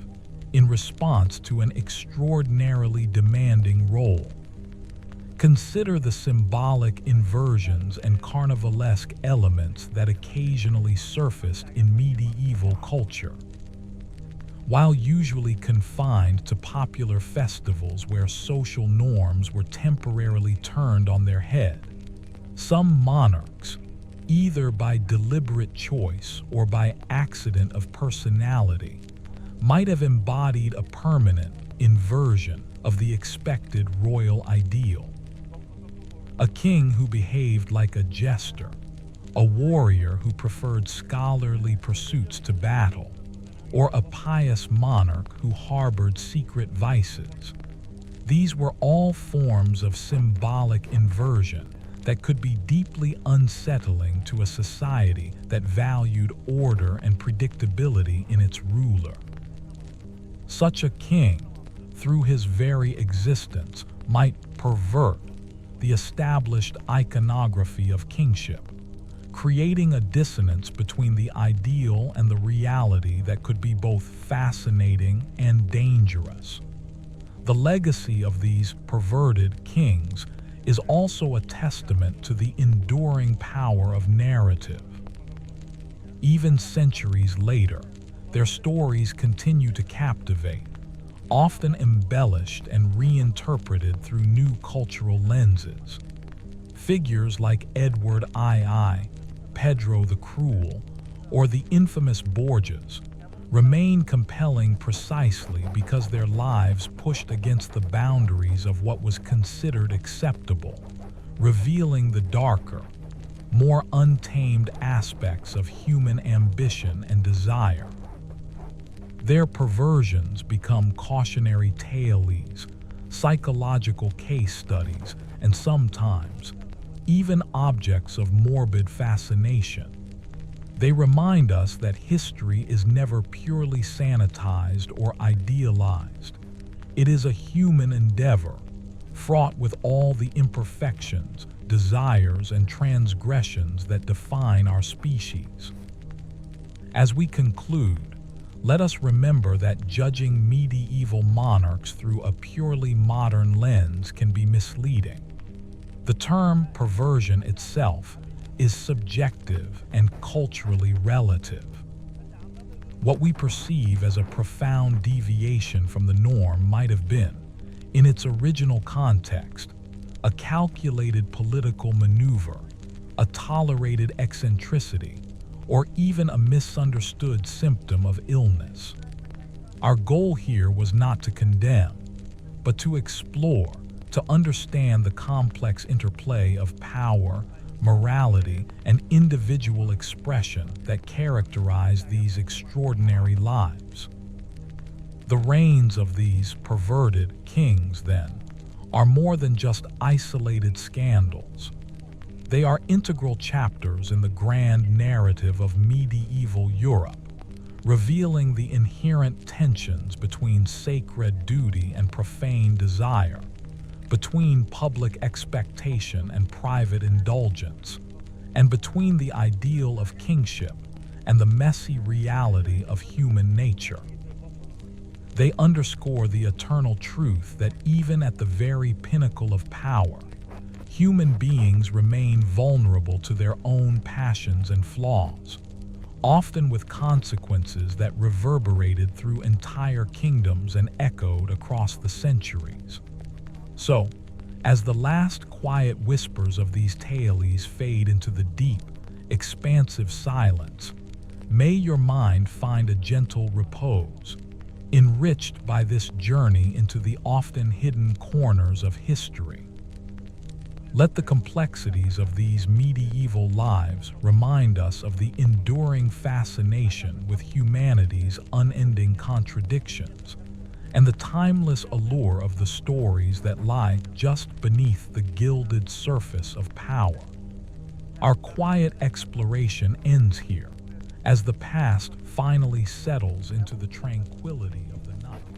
in response to an extraordinarily demanding role. Consider the symbolic inversions and carnivalesque elements that occasionally surfaced in medieval culture. While usually confined to popular festivals where social norms were temporarily turned on their head, some monarchs, either by deliberate choice or by accident of personality, might have embodied a permanent inversion of the expected royal ideal. A king who behaved like a jester, a warrior who preferred scholarly pursuits to battle, or a pious monarch who harbored secret vices. These were all forms of symbolic inversion that could be deeply unsettling to a society that valued order and predictability in its ruler. Such a king, through his very existence, might pervert the established iconography of kingship, creating a dissonance between the ideal and the reality that could be both fascinating and dangerous. The legacy of these perverted kings is also a testament to the enduring power of narrative. Even centuries later, their stories continue to captivate, often embellished and reinterpreted through new cultural lenses. Figures like Edward II, Pedro the Cruel, or the infamous Borgias remain compelling precisely because their lives pushed against the boundaries of what was considered acceptable, revealing the darker, more untamed aspects of human ambition and desire. Their perversions become cautionary tales, psychological case studies, and sometimes even objects of morbid fascination. They remind us that history is never purely sanitized or idealized. It is a human endeavor, fraught with all the imperfections, desires, and transgressions that define our species. As we conclude, let us remember that judging medieval monarchs through a purely modern lens can be misleading. The term perversion itself is subjective and culturally relative. What we perceive as a profound deviation from the norm might have been, in its original context, a calculated political maneuver, a tolerated eccentricity, or even a misunderstood symptom of illness. Our goal here was not to condemn, but to explore, to understand the complex interplay of power, morality, and individual expression that characterize these extraordinary lives. The reigns of these perverted kings, then, are more than just isolated scandals. They are integral chapters in the grand narrative of medieval Europe, revealing the inherent tensions between sacred duty and profane desire, between public expectation and private indulgence, and between the ideal of kingship and the messy reality of human nature. They underscore the eternal truth that even at the very pinnacle of power, human beings remain vulnerable to their own passions and flaws, often with consequences that reverberated through entire kingdoms and echoed across the centuries. So, as the last quiet whispers of these tales fade into the deep, expansive silence, may your mind find a gentle repose, enriched by this journey into the often hidden corners of history. Let the complexities of these medieval lives remind us of the enduring fascination with humanity's unending contradictions, and the timeless allure of the stories that lie just beneath the gilded surface of power. Our quiet exploration ends here, as the past finally settles into the tranquility of